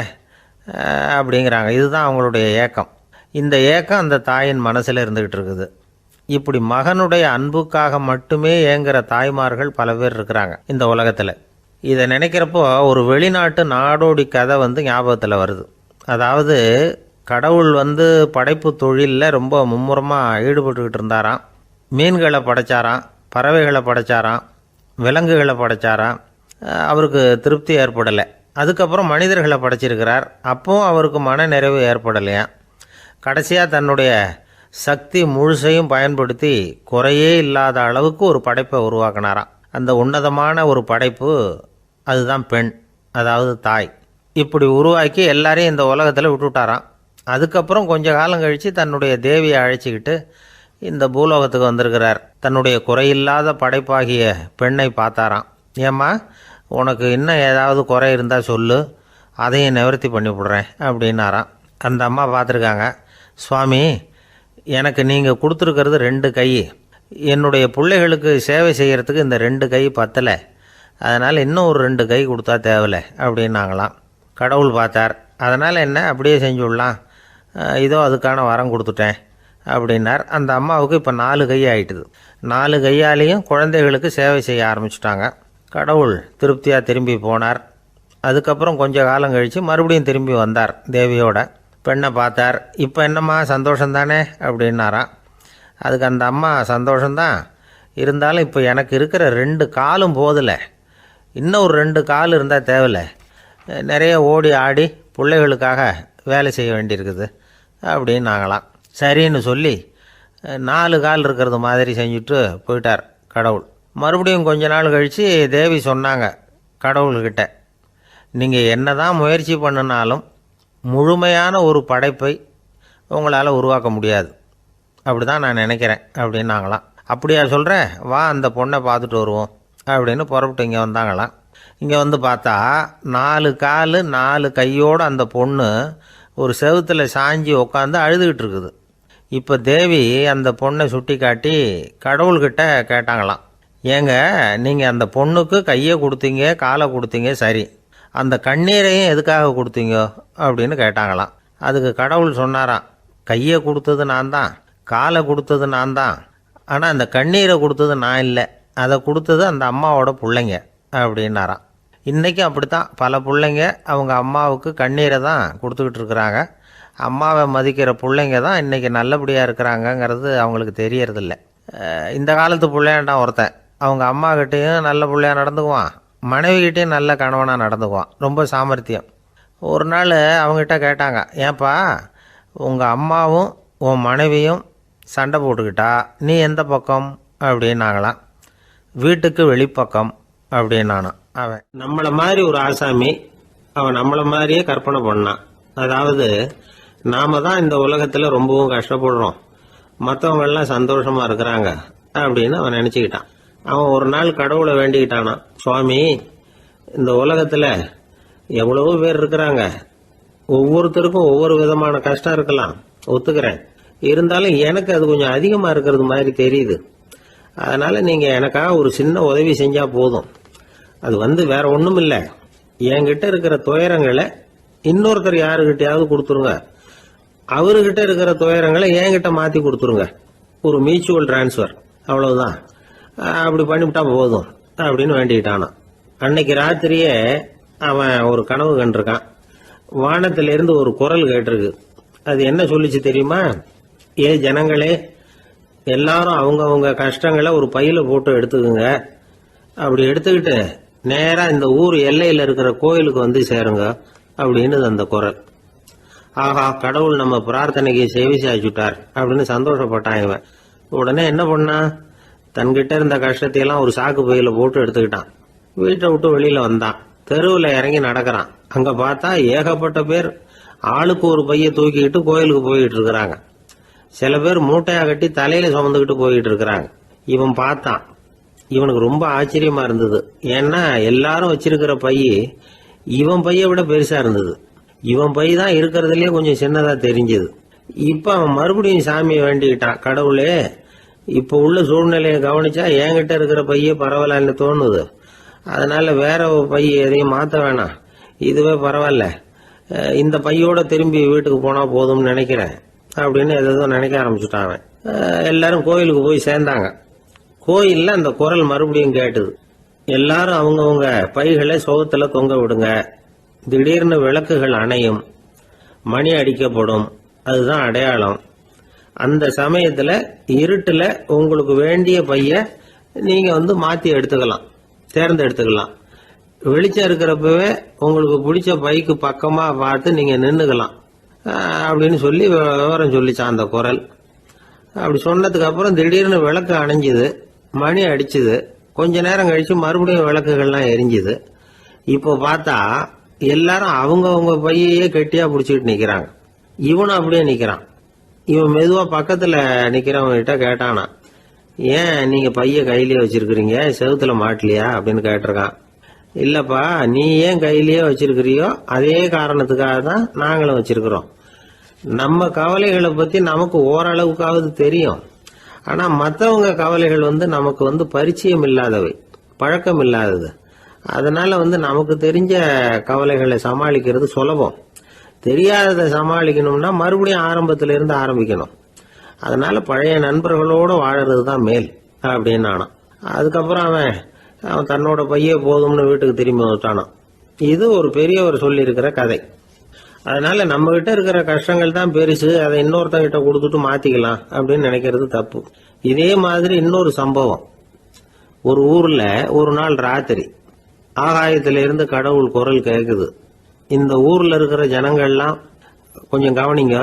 S1: அப்படிங்கிறாங்க. இதுதான் அவங்களுடைய ஏக்கம். இந்த ஏக்கம் அந்த தாயின் மனசில் இருந்துக்கிட்டு இருக்குது. இப்படி மகனுடைய அன்புக்காக மட்டுமே ஏங்குற தாய்மார்கள் பல பேர் இருக்கிறாங்க இந்த உலகத்தில். இதை நினைக்கிறப்போ ஒரு வெளிநாட்டு நாடோடி கதை ஞாபகத்தில் வருது. அதாவது கடவுள் படைப்பு தொழிலில் ரொம்ப மும்முரமாக ஈடுபட்டுக்கிட்டு இருந்தாராம். மீன்களை படைச்சாராம், பறவைகளை படைச்சாராம், விலங்குகளை படைச்சாராம். அவருக்கு திருப்தி ஏற்படலை. அதுக்கப்புறம் மனிதர்களை படைச்சிருக்கிறார். அப்போவும் அவருக்கு மன நிறைவு ஏற்படலையாம். கடைசியாக தன்னுடைய சக்தி முழுசையும் பயன்படுத்தி குறையே இல்லாத அளவுக்கு ஒரு படைப்பை உருவாக்கினாராம். அந்த உன்னதமான ஒரு படைப்பு அதுதான் பெண், அதாவது தாய். இப்படி உருவாக்கி எல்லாரையும் இந்த உலகத்தில் விட்டுவிட்டாராம். அதுக்கப்புறம் கொஞ்ச காலம் கழித்து தன்னுடைய தேவியை அழைச்சிக்கிட்டு இந்த பூலோகத்துக்கு வந்திருக்கிறார். தன்னுடைய குறையில்லாத படைப்பாகிய பெண்ணை பார்த்தாராம். ஏம்மா, உனக்கு இன்னும் ஏதாவது குறை இருந்தால் சொல்லு, அதையும் நிவர்த்தி பண்ணி விடுறேன் அப்படின்னாராம். அந்த அம்மா பார்த்துருக்காங்க. சுவாமி, எனக்கு நீங்கள் கொடுத்துருக்கிறது 2 கை. என்னுடைய பிள்ளைகளுக்கு சேவை செய்கிறதுக்கு இந்த 2 கை பத்தலை. அதனால் இன்னும் ஒரு 2 கை கொடுத்தா தேவலை அப்படின்னாங்களாம். கடவுள் பார்த்தார். அதனால் என்ன, அப்படியே செஞ்சு விடலாம், இதோ அதுக்கான வரம் கொடுத்துட்டேன் அப்படின்னார். அந்த அம்மாவுக்கு இப்போ 4 கை ஆகிட்டுது. 4 கையாலேயும் குழந்தைகளுக்கு சேவை செய்ய ஆரம்பிச்சுட்டாங்க. கடவுள் திருப்தியாக திரும்பி போனார். அதுக்கப்புறம் கொஞ்ச காலம் கழித்து மறுபடியும் திரும்பி வந்தார் தேவியோட. பெண்ணை பார்த்தார். இப்போ என்னம்மா சந்தோஷந்தானே அப்படின்னாராம். அதுக்கு அந்த அம்மா, சந்தோஷந்தான், இருந்தாலும் இப்போ எனக்கு இருக்கிற 2 காலும் போதில்லை, இன்னும் ஒரு 2 கால் இருந்தால் தேவையில்லை, நிறைய ஓடி ஆடி பிள்ளைகளுக்காக வேலை செய்ய வேண்டியிருக்குது அப்படின்னு நாங்களாம். சரின்னு சொல்லி 4 கால் இருக்கிறது மாதிரி செஞ்சுட்டு போயிட்டார் கடவுள். மறுபடியும் கொஞ்ச நாள் கழித்து தேவி சொன்னாங்க கடவுள்கிட்ட, நீங்கள் என்ன தான் முயற்சி பண்ணினாலும் முழுமையான ஒரு படைப்பை உங்களால் உருவாக்க முடியாது, அப்படி தான் நான் நினைக்கிறேன் அப்படின்னாங்களாம். அப்படியா சொல்கிறேன், வா அந்த பொண்ணை பார்த்துட்டு வருவோம் அப்படின்னு புறப்பட்டு இங்கே வந்தாங்களாம். இங்கே வந்து பார்த்தா 4 கால் 4 கையோடு அந்த பொண்ணு ஒரு செவுத்தில் சாஞ்சி உட்காந்து அழுதுகிட்டு இருக்குது. இப்போ தேவி அந்த பொண்ணை சுட்டி காட்டி கடவுள்கிட்ட கேட்டாங்களாம், ஏங்க நீங்கள் அந்த பொண்ணுக்கு கையை கொடுத்தீங்க காலை கொடுத்தீங்க, சரி, அந்த கண்ணீரையும் எதுக்காக கொடுத்தீங்க அப்படின்னு கேட்டாங்களாம். அதுக்கு கடவுள் சொன்னாராம், கையை கொடுத்தது நான் தான், காலை கொடுத்தது நான் தான், ஆனால் அந்த கண்ணீரை கொடுத்தது நான் இல்லை, அதை கொடுத்தது அந்த அம்மாவோட பிள்ளைங்க அப்படின்னாராம். இன்றைக்கும் அப்படித்தான் பல பிள்ளைங்க அவங்க அம்மாவுக்கு கண்ணீரை தான் கொடுத்துக்கிட்டு இருக்கிறாங்க. அம்மாவை மதிக்கிற பிள்ளைங்க தான் இன்றைக்கி நல்லபடியாக இருக்கிறாங்கங்கிறது அவங்களுக்கு தெரியறதில்ல. இந்த காலத்து பிள்ளையாண்டான் ஒருத்தன் அவங்க அம்மாக்கிட்டேயும் நல்ல பிள்ளையாக நடந்துக்குவான், மனைவிக்கிட்டேயும் நல்ல கணவனாக நடந்துக்குவான், ரொம்ப சாமர்த்தியம். ஒரு நாள் அவங்ககிட்ட கேட்டாங்க, ஏன்பா உங்கள் அம்மாவும் உன் மனைவியும் சண்டை போட்டுக்கிட்டா நீ எந்த பக்கம் அப்படின்னாங்களாம். வீட்டுக்கு வெளிப்பக்கம் அப்படின்னானான். அவன்
S2: நம்மளை மாதிரி ஒரு ஆசாமி அவன் நம்மளை மாதிரியே கற்பனை பண்ணான். அதாவது நாம தான் இந்த உலகத்துல ரொம்பவும் கஷ்டப்படுறோம், மற்றவங்க எல்லாம் சந்தோஷமா இருக்கிறாங்க அப்படின்னு அவன் நினைச்சுக்கிட்டான். அவன் ஒரு நாள் கடவுளை வேண்டிக்கிட்டானா, சுவாமி இந்த உலகத்துல எவ்வளவோ பேர் இருக்கிறாங்க, ஒவ்வொருத்தருக்கும் ஒவ்வொரு விதமான கஷ்டம் இருக்கலாம், ஒத்துக்கிறேன், இருந்தாலும் எனக்கு அது கொஞ்சம் அதிகமா இருக்கிறது மாதிரி தெரியுது, அதனால நீங்க எனக்காக ஒரு சின்ன உதவி செஞ்சா போதும். அது வேற ஒண்ணும் இல்ல, என்கிட்ட இருக்கிற துயரங்களை இன்னொருத்தர் யாருக்கிட்டையாவது கொடுத்துருங்க, அவர்கிட்ட இருக்கிற துயரங்களை என்கிட்ட மாத்தி கொடுத்துருங்க, ஒரு மியூச்சுவல் டிரான்ஸ்ஃபர், அவ்வளவுதான், அப்படி பண்ணிவிட்டா போதும் அப்படின்னு வேண்டிக்கிட்டானா. அன்னைக்கு ராத்திரியே அவன் ஒரு கனவு கண்டிருக்கான். வானத்திலிருந்து ஒரு குரல் கேட்டிருக்கு. அது என்ன சொல்லிச்சு தெரியுமா? ஏ ஜனங்களே, எல்லாரும் அவங்கவுங்க கஷ்டங்களை ஒரு பையில போட்டு எடுத்துக்குங்க, அப்படி எடுத்துக்கிட்டு நேரா இந்த ஊர் எல்லையில இருக்கிற கோயிலுக்கு வந்து சேருங்க அப்படின்னு அந்த குரல். ஆஹா, கடவுள் நம்ம பிரார்த்தனைக்கு செவி சாய்ச்சுட்டார் அப்படின்னு சந்தோஷப்பட்டான் இவன். உடனே என்ன பண்ணா, தன்கிட்ட இருந்த கஷ்டத்தையெல்லாம் ஒரு சாக்கு பையில போட்டு எடுத்துக்கிட்டான். வீட்டை விட்டு வெளியில வந்தான். தெருவில் இறங்கி நடக்கிறான். அங்க பார்த்தா ஏகப்பட்ட பேர் ஆளுக்கு ஒரு பைய தூக்கிக்கிட்டு கோயிலுக்கு போயிட்டு இருக்கிறாங்க. சில பேர் மூட்டையா கட்டி தலையில சுமந்துக்கிட்டு போயிட்டு இருக்கிறாங்க. இவன் பார்த்தான். இவனுக்கு ரொம்ப ஆச்சரியமா இருந்தது. ஏன்னா எல்லாரும் வச்சிருக்கிற பைய இவன் பைய விட பெருசா இருந்தது. இவன் பை தான் இருக்கிறதுலயே கொஞ்சம் சின்னதா தெரிஞ்சது. இப்ப அவன் மறுபடியும் சாமியை வேண்டிக்கிட்டான், கடவுளே இப்ப உள்ள சூழ்நிலையை கவனிச்சா என்கிட்ட இருக்கிற பைய பரவாயில்லன்னு தோணுது, அதனால வேற பை எதையும் மாத்த வேணாம், இதுவே பரவாயில்ல, இந்த பையோட திரும்பி வீட்டுக்கு போனா போதும்னு நினைக்கிறேன் அப்படின்னு ஏதோ நினைக்க ஆரம்பிச்சுட்டான் அவன். எல்லாரும் கோயிலுக்கு போய் சேர்ந்தாங்க. கோயில்ல அந்த குரல் மறுபடியும் கேட்டுது. எல்லாரும் அவங்கவுங்க பைகளை சோகத்துல தொங்க விடுங்க, திடீர்னு விளக்குகள் அணையும், மணி அடிக்கப்படும், அதுதான் அடையாளம். அந்த சமயத்துல இருட்டுல உங்களுக்கு வேண்டிய பைய நீங்க மாத்தி எடுத்துக்கலாம், தேர்ந்தெடுத்துக்கலாம். வெளிச்சம் இருக்கிறப்பவே உங்களுக்கு பிடிச்ச பைக்கு பக்கமா பார்த்து நீங்க நின்னுக்கலாம் அப்படின்னு சொல்லி விவரம் சொல்லிச்சான் அந்த குரல். அப்படி சொன்னதுக்கு அப்புறம் திடீர்னு விளக்கு அணைஞ்சுது, மணி அடிச்சுது. கொஞ்ச நேரம் கழிச்சு மறுபடியும் விளக்குகள்லாம் எரிஞ்சுது. இப்போ பார்த்தா எல்லாரும் அவங்கவுங்க பையையே கெட்டியா பிடிச்சிட்டு நிக்கிறாங்க. இவனும் அப்படியே நிக்கிறான். இவன் மெதுவா பக்கத்துல நிக்கிறவங்க கிட்ட கேட்டானா, ஏன் நீங்க பைய கையிலேயே வச்சிருக்கிறீங்க, செவுத்துல மாட்டலையா அப்படின்னு கேட்டிருக்கான். இல்லப்பா, நீ ஏன் கையிலேயே வச்சிருக்கிறியோ அதே காரணத்துக்காக தான் நாங்களும் வச்சிருக்கிறோம். நம்ம கவலைகளை பத்தி நமக்கு ஓரளவுக்காவது தெரியும், ஆனா மற்றவங்க கவலைகள் நமக்கு பரிச்சயம் இல்லாதவை, பழக்கம் இல்லாதது. அதனால நமக்கு தெரிஞ்ச கவலைகளை சமாளிக்கிறது சுலபம். தெரியாததை சமாளிக்கணும்னா மறுபடியும் ஆரம்பத்தில இருந்து ஆரம்பிக்கணும். அதனால பழைய நண்பர்களோட வாழறது தான் மேல் அப்படின்னு நானான். அதுக்கப்புறம் அவன் தன்னோட பையே போதும்னு வீட்டுக்கு திரும்பி வந்துட்டானான். இது ஒரு பெரியவர் சொல்லி இருக்கிற கதை. அதனால நம்ம கிட்ட இருக்கிற கஷ்டங்கள் தான் பெருசு, அதை இன்னொருத்தங்கிட்ட கொடுத்துட்டு மாத்திக்கலாம் அப்படின்னு நினைக்கிறது தப்பு. இதே மாதிரி இன்னொரு சம்பவம். ஒரு ஊர்ல ஒரு நாள் ராத்திரி ஆகாயத்தில இருந்து கடவுள் குரல் கேக்குது. இந்த ஊர்ல இருக்கிற ஜனங்கள்லாம் கொஞ்சம் கவனிங்க.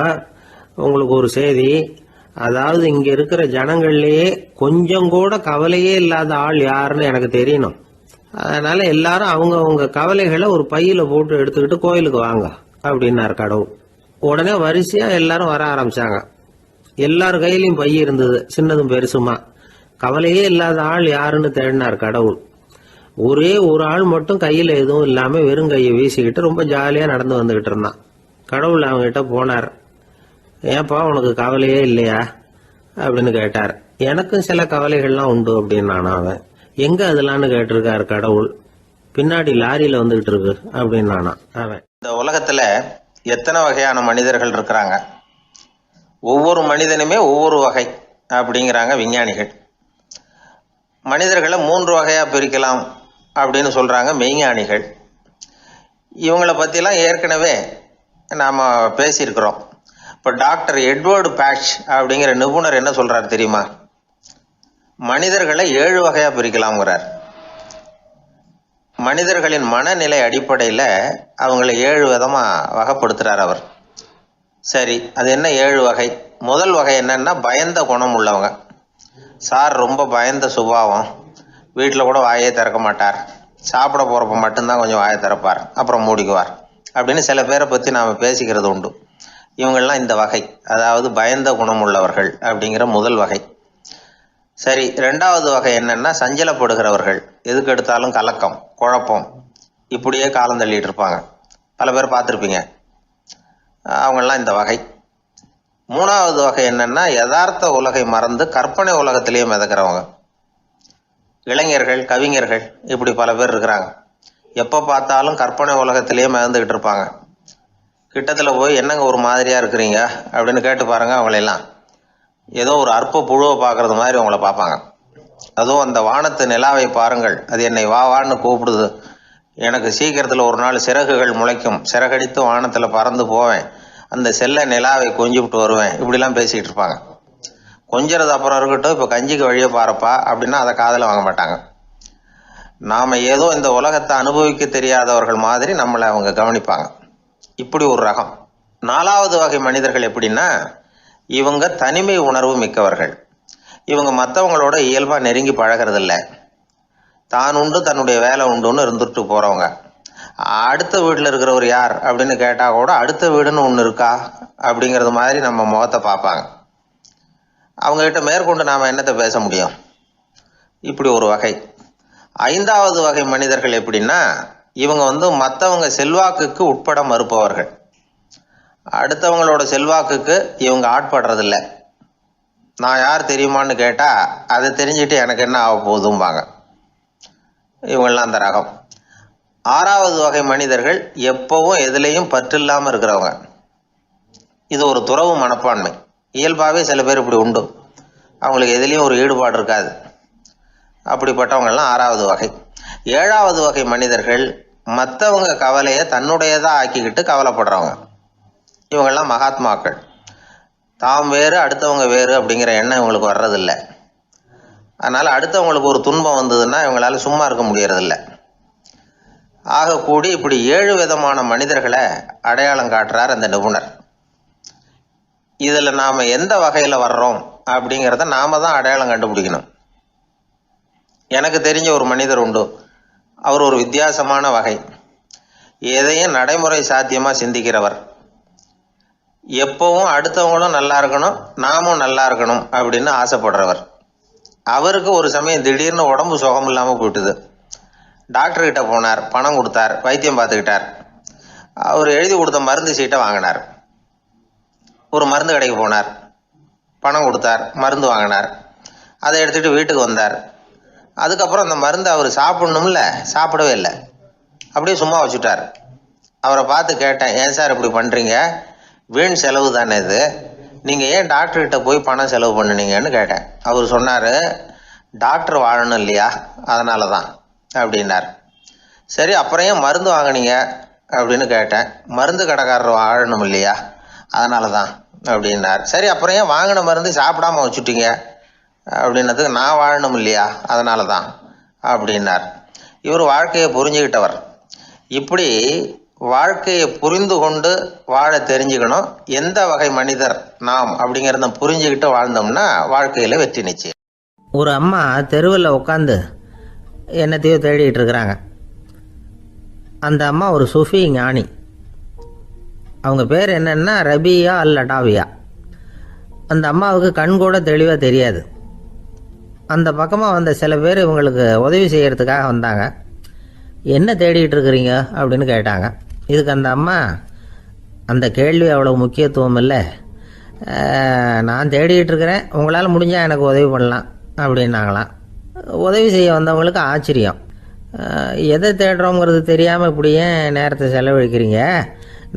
S2: உங்களுக்கு ஒரு செய்தி. அதாவது இங்க இருக்கிற ஜனங்கள்லயே கொஞ்சம் கூட கவலையே இல்லாத ஆள் யாருன்னு எனக்கு தெரியணும். அதனால எல்லாரும் அவங்க கவலைகளை ஒரு பையில போட்டு எடுத்துக்கிட்டு கோயிலுக்கு வாங்க அப்படின்னாரு கடவுள். உடனே வரிசையா எல்லாரும் வர ஆரம்பிச்சாங்க. எல்லார் கையிலயும் பை இருந்தது, சின்னதும் பெருசுமா. கவலையே இல்லாத ஆள் யாருன்னு தேடினார் கடவுள். ஒரே ஒரு ஆள் மட்டும் கையில எதுவும் இல்லாம வெறும் கையை வீசிக்கிட்டு ரொம்ப ஜாலியா நடந்து வந்துகிட்டு இருந்தான். கடவுள் அவங்ககிட்ட போனார். ஏன்பா உனக்கு கவலையே இல்லையா அப்படின்னு கேட்டார். எனக்கும் சில கவலைகள்லாம் உண்டு அப்படின்னு அவன். எங்க அதெல்லாம்னு கேட்டிருக்காரு கடவுள். பின்னாடி லாரியில வந்துகிட்டு இருக்கு அப்படின்னு அவன்.
S3: இந்த உலகத்துல எத்தனை வகையான மனிதர்கள் இருக்கிறாங்க, ஒவ்வொரு மனிதனுமே ஒவ்வொரு வகை அப்படிங்கிறாங்க விஞ்ஞானிகள். மனிதர்களை 3 வகையா பிரிக்கலாம் அப்படின்னு சொல்றாங்க மெய்ஞானிகள். இவங்களை பத்திலாம் ஏற்கனவே நாம பேசியிருக்கிறோம். இப்போ டாக்டர் எட்வர்டு பேட்ச் அப்படிங்கிற நிபுணர் என்ன சொல்றாரு தெரியுமா? மனிதர்களை 7 வகையா பிரிக்கலாம்ங்கிறார். மனிதர்களின் மனநிலை அடிப்படையில் அவங்களை 7 விதமா வகைப்படுத்துறார் அவர். சரி, அது என்ன 7 வகை? முதல் வகை என்னன்னா பயந்த குணம் உள்ளவங்க. சார் ரொம்ப பயந்த சுபாவம், வீட்டில் கூட வாயே திறக்க மாட்டார், சாப்பிட போறப்ப மட்டும்தான் கொஞ்சம் வாயை திறப்பார், அப்புறம் மூடிக்குவார் அப்படின்னு சில பேரை பற்றி நாம் பேசிக்கிறது உண்டு. இவங்கெல்லாம் இந்த வகை, அதாவது பயந்த குணம் உள்ளவர்கள் அப்படிங்கிற முதல் வகை. சரி, 2வது வகை என்னன்னா சஞ்சலப்படுகிறவர்கள். எதுக்கு எடுத்தாலும் கலக்கம், குழப்பம், இப்படியே காலம் தள்ளிட்டு இருப்பாங்க. பல பேர் பார்த்துருப்பீங்க. அவங்கெல்லாம் இந்த வகை. 3வது வகை என்னன்னா யதார்த்த உலகை மறந்து கற்பனை உலகத்திலேயே மிதக்கிறவங்க. இளைஞர்கள், கவிஞர்கள், இப்படி பல பேர் இருக்கிறாங்க. எப்போ பார்த்தாலும் கற்பனை உலகத்திலேயே மிதந்துக்கிட்டு இருப்பாங்க. கிட்டத்தில் போய் என்னங்க ஒரு மாதிரியா இருக்கிறீங்க அப்படின்னு கேட்டு பாருங்க. அவங்களெல்லாம் ஏதோ ஒரு அற்ப புழுவை பார்க்கறது மாதிரி அவங்கள பார்ப்பாங்க. அதுவும் அந்த வானத்து நிலாவை பாருங்கள், அது என்னை வா வான்னு கூப்பிடுது, எனக்கு சீக்கிரத்தில் ஒரு நாள் சிறகுகள் முளைக்கும், சிறகடித்து வானத்தில் பறந்து போவேன், அந்த செல்ல நிலாவை கொஞ்சிவிட்டு வருவேன், இப்படிலாம் பேசிகிட்டு இருப்பாங்க. கொஞ்சிறது அப்புறம் இருக்கட்டும், இப்போ கஞ்சிக்கு வழியை பாருப்பா அப்படின்னா அதை காதில் வாங்க மாட்டாங்க. நாம் ஏதோ இந்த உலகத்தை அனுபவிக்க தெரியாதவர்கள் மாதிரி நம்மளை அவங்க கவனிப்பாங்க. இப்படி ஒரு ரகம். 4வது வகை மனிதர்கள் எப்படின்னா, இவங்க தனிமை உணர்வு மிக்கவர்கள். இவங்க மற்றவங்களோட இயல்பாக நெருங்கி பழகிறதில்ல, தான் உண்டு தன்னுடைய வேலை உண்டுன்னு இருந்துட்டு போகிறவங்க. அடுத்த வீட்டில் இருக்கிறவர் யார் அப்படின்னு கேட்டால் கூட அடுத்த வீடுன்னு ஒன்று இருக்கா அப்படிங்கிறது மாதிரி நம்ம முகத்தை பார்ப்பாங்க. அவங்ககிட்ட மேற்கொண்டு நாம் என்னத்தை பேச முடியும்? இப்படி ஒரு வகை. 5வது வகை மனிதர்கள் எப்படின்னா, இவங்க மற்றவங்க செல்வாக்குக்கு உட்பட மறுப்பவர்கள். அடுத்தவங்களோட செல்வாக்குக்கு இவங்க ஆட்படுறதில்ல. நான் யார் தெரியுமான்னு கேட்டால் அதை தெரிஞ்சுட்டு எனக்கு என்ன ஆக போகுதும்பாங்க. இவங்கெல்லாம் அந்த ரகம். 6வது வகை மனிதர்கள் எப்பவும் எதுலேயும் பற்றில்லாமல் இருக்கிறவங்க. இது ஒரு துறவு மனப்பான்மை. இயல்பாகவே சில பேர் இப்படி உண்டு, அவங்களுக்கு எதுலேயும் ஒரு ஈடுபாடு இருக்காது. அப்படிப்பட்டவங்கெல்லாம் 6வது வகை. 7வது வகை மனிதர்கள் மற்றவங்க கவலையை தன்னுடையதாக ஆக்கிக்கிட்டு கவலைப்படுறவங்க. இவங்கெல்லாம் மகாத்மாக்கள். தாம் வேறு அடுத்தவங்க வேறு அப்படிங்கிற எண்ணம் இவங்களுக்கு வர்றதில்லை. அதனால் அடுத்தவங்களுக்கு ஒரு துன்பம் வந்ததுன்னா இவங்களால சும்மா இருக்க முடியறதில்ல. ஆக கூடி இப்படி 7 விதமான மனிதர்களை அடையாளம் காட்டுறார் அந்த நிபுணர். இதில் நாம் எந்த வகையில் வர்றோம் அப்படிங்கிறத நாம தான் அடையாளம் கண்டுபிடிக்கணும். எனக்கு தெரிஞ்ச ஒரு மனிதர் உண்டு. அவர் ஒரு வித்தியாசமான வகை. எதையும் நடைமுறை சாத்தியமாக சிந்திக்கிறவர். எப்பவும் அடுத்தவங்களும் நல்லா இருக்கணும், நாமும் நல்லா இருக்கணும் அப்படின்னு ஆசைப்படுறவர். அவருக்கு ஒரு சமயம் திடீர்னு உடம்பு சுகம் இல்லாமல் போயிட்டுது. டாக்டர்கிட்ட போனார், பணம் கொடுத்தார், வைத்தியம் பார்த்துக்கிட்டார். அவர் எழுதி கொடுத்த மருந்து சீட்டை வாங்கினார். ஒரு மருந்து கடைக்கு போனார், பணம் கொடுத்தார், மருந்து வாங்கினார். அதை எடுத்துகிட்டு வீட்டுக்கு வந்தார். அதுக்கப்புறம் அந்த மருந்து அவர் சாப்பிடணும்ல, சாப்பிடவே இல்லை, அப்படியே சும்மா வச்சுட்டார். அவரை பார்த்து கேட்டேன், ஏன் சார் இப்படி பண்ணுறீங்க? வீண் செலவு தானே இது, நீங்கள் ஏன் டாக்டர்கிட்ட போய் பணம் செலவு பண்ணினீங்கன்னு கேட்டேன். அவர் சொன்னார், டாக்டர் வாழணும் இல்லையா, அதனால தான் அப்படின்னார். சரி, அப்புறம் ஏன் மருந்து வாங்கினீங்க அப்படின்னு கேட்டேன். மருந்து கடைக்காரர் வாழணும் இல்லையா, அதனால தான் அப்படின்னார். சரி, அப்புறம் ஏன் வாங்கின மருந்து சாப்பிடாம வச்சுட்டீங்க அப்படின்னதுக்கு, நான் வாழணும் இல்லையா அதனால தான் அப்படின்னார். இவர் வாழ்க்கையை புரிஞ்சுக்கிட்டவர். இப்படி வாழ்க்கையை புரிந்து கொண்டு வாழ தெரிஞ்சுக்கணும். எந்த வகை மனிதர் நாம் அப்படிங்கிறத புரிஞ்சுக்கிட்டு வாழ்ந்தோம்னா வாழ்க்கையில் வெற்றி நிச்சயம்.
S1: ஒரு அம்மா தெருவில் உட்காந்து என்னத்தையோ தேடிட்டு இருக்கிறாங்க. அந்த அம்மா ஒரு சூஃபி ஞானி. அவங்க பேர் என்னன்னா ரபியா அல் அடாவியா. அந்த அம்மாவுக்கு கண் கூட தெளிவாக தெரியாது. அந்த பக்கமாக வந்த சில பேர் இவங்களுக்கு உதவி செய்கிறதுக்காக வந்தாங்க. என்ன தேடிட்டு இருக்கிறீங்க அப்படின்னு கேட்டாங்க. இதுக்கு அந்த அம்மா, அந்த கேள்வி அவ்வளோ முக்கியத்துவம் இல்லை, நான் தேடிட்டு இருக்கிறேன், உங்களால் முடிஞ்சால் எனக்கு உதவி பண்ணலாம் அப்படின்னாங்களாம். உதவி செய்ய வந்தவங்களுக்கு ஆச்சரியம். எதை தேடுறோங்கிறது தெரியாமல் இப்படி ஏன் நேரத்தை செலவழிக்கிறீங்க,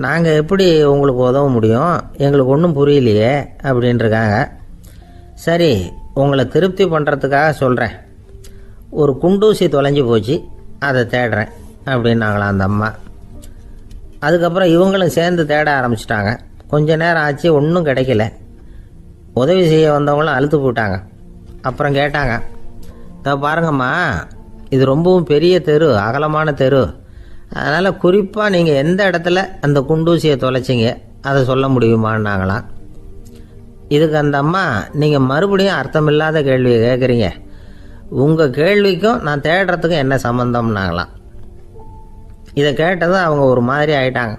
S1: நாங்கள் எப்படி உங்களுக்கு உதவ முடியும், எங்களுக்கு ஒன்றும் புரியலையே அப்படின்ட்டுருக்காங்க. சரி, உங்களை திருப்தி பண்ணுறதுக்காக சொல்கிறேன், ஒரு குண்டூசி தொலைஞ்சி போச்சு, அதை தேடுறேன் அப்படின்னாங்களாம் அந்த அம்மா. அதுக்கப்புறம் இவங்களும் சேர்ந்து தேட ஆரம்பிச்சிட்டாங்க. கொஞ்ச நேரம் ஆச்சு, ஒன்றும் கிடைக்கல. உதவி செய்ய வந்தவங்களும் அழுத்து போட்டாங்க. அப்புறம் கேட்டாங்க, இதை பாருங்கம்மா, இது ரொம்பவும் பெரிய தெரு, அகலமான தெரு, அதனால் குறிப்பாக நீங்கள் எந்த இடத்துல அந்த குண்டூசியை தொலைச்சிங்க அதை சொல்ல முடியுமான்னாங்களாம். இதுக்கு அந்த அம்மா, நீங்கள் மறுபடியும் அர்த்தமில்லாத கேள்வியை கேட்குறீங்க, உங்கள் கேள்விக்கும் நான் தேடுறதுக்கும் என்ன சம்மந்தம்னாங்களாம். இதை கேட்டதும் அவங்க ஒரு மாதிரி ஆயிட்டாங்க.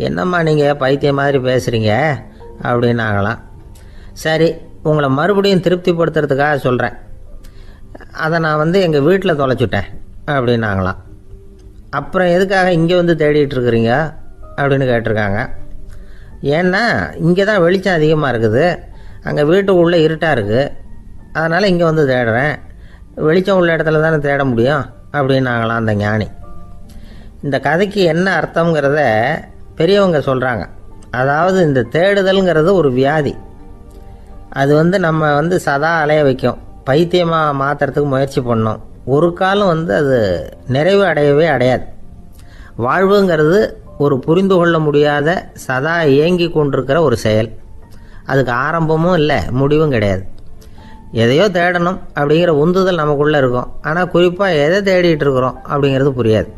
S1: என்னம்மா நீங்கள் பைத்தியம் மாதிரி பேசுகிறீங்க அப்படின்னாங்களாம். சரி, உங்களை மறுபடியும் திருப்திப்படுத்துறதுக்காக சொல்கிறேன், அதை நான் எங்கள் வீட்டில் தொலைச்சுட்டேன் அப்படின்னாங்களாம். அப்புறம் எதுக்காக இங்கே வந்து தேடிட்டு இருக்கிறீங்க அப்படின்னு கேட்டிருக்காங்க. ஏன்னா இங்கே தான் வெளிச்சம் அதிகமாக இருக்குது, அங்கே வீட்டுக்குள்ளே இருட்டாக இருக்குது, அதனால் இங்கே வந்து தேடுறேன், வெளிச்சம் உள்ள இடத்துல தானே தேட முடியும் அப்படின்னாங்களாம் அந்த ஞானி. இந்த கதைக்கு என்ன அர்த்தங்கிறத பெரியவங்க சொல்கிறாங்க. அதாவது இந்த தேடுதல்ங்கிறது ஒரு வியாதி. அது நம்ம சதா அலைய வைக்கும், பைத்தியமாக மாற்றுறதுக்கு முயற்சி பண்ணோம். ஒரு காலம் அது நிறைவு அடையவே அடையாது. வாழ்வுங்கிறது ஒரு புரிந்து கொள்ள முடியாத சதா இயங்கி கொண்டிருக்கிற ஒரு செயல். அதுக்கு ஆரம்பமும் இல்லை, முடிவும் கிடையாது. எதையோ தேடணும் அப்படிங்கிற உந்துதல் நமக்குள்ளே இருக்கும், ஆனால் குறிப்பாக எதை தேடிட்டு இருக்கிறோம் அப்படிங்கிறது புரியாது.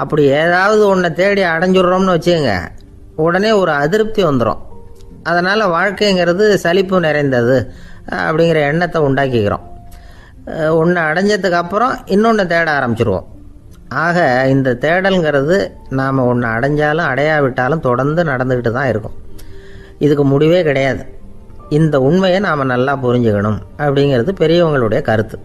S1: அப்படி ஏதாவது ஒன்றை தேடி அடைஞ்சிடுறோம்னு வச்சுக்கோங்க, உடனே ஒரு அதிருப்தி வந்துடும். அதனால் வாழ்க்கைங்கிறது சலிப்பு நிறைந்தது அப்படிங்கிற எண்ணத்தை உண்டாக்கிக்கிறோம். ஒன்று அடைஞ்சதுக்கு அப்புறம் இன்னொன்று தேட ஆரம்பிச்சிருவோம். ஆக இந்த தேடல்ங்கிறது நாம் ஒன்று அடைஞ்சாலும் அடையாவிட்டாலும் தொடர்ந்து நடந்துக்கிட்டு தான் இருக்கும். இதுக்கு முடிவே கிடையாது. இந்த உண்மையை நாம் நல்லா புரிஞ்சுக்கணும் அப்படிங்கிறது பெரியவங்களுடைய கருத்து.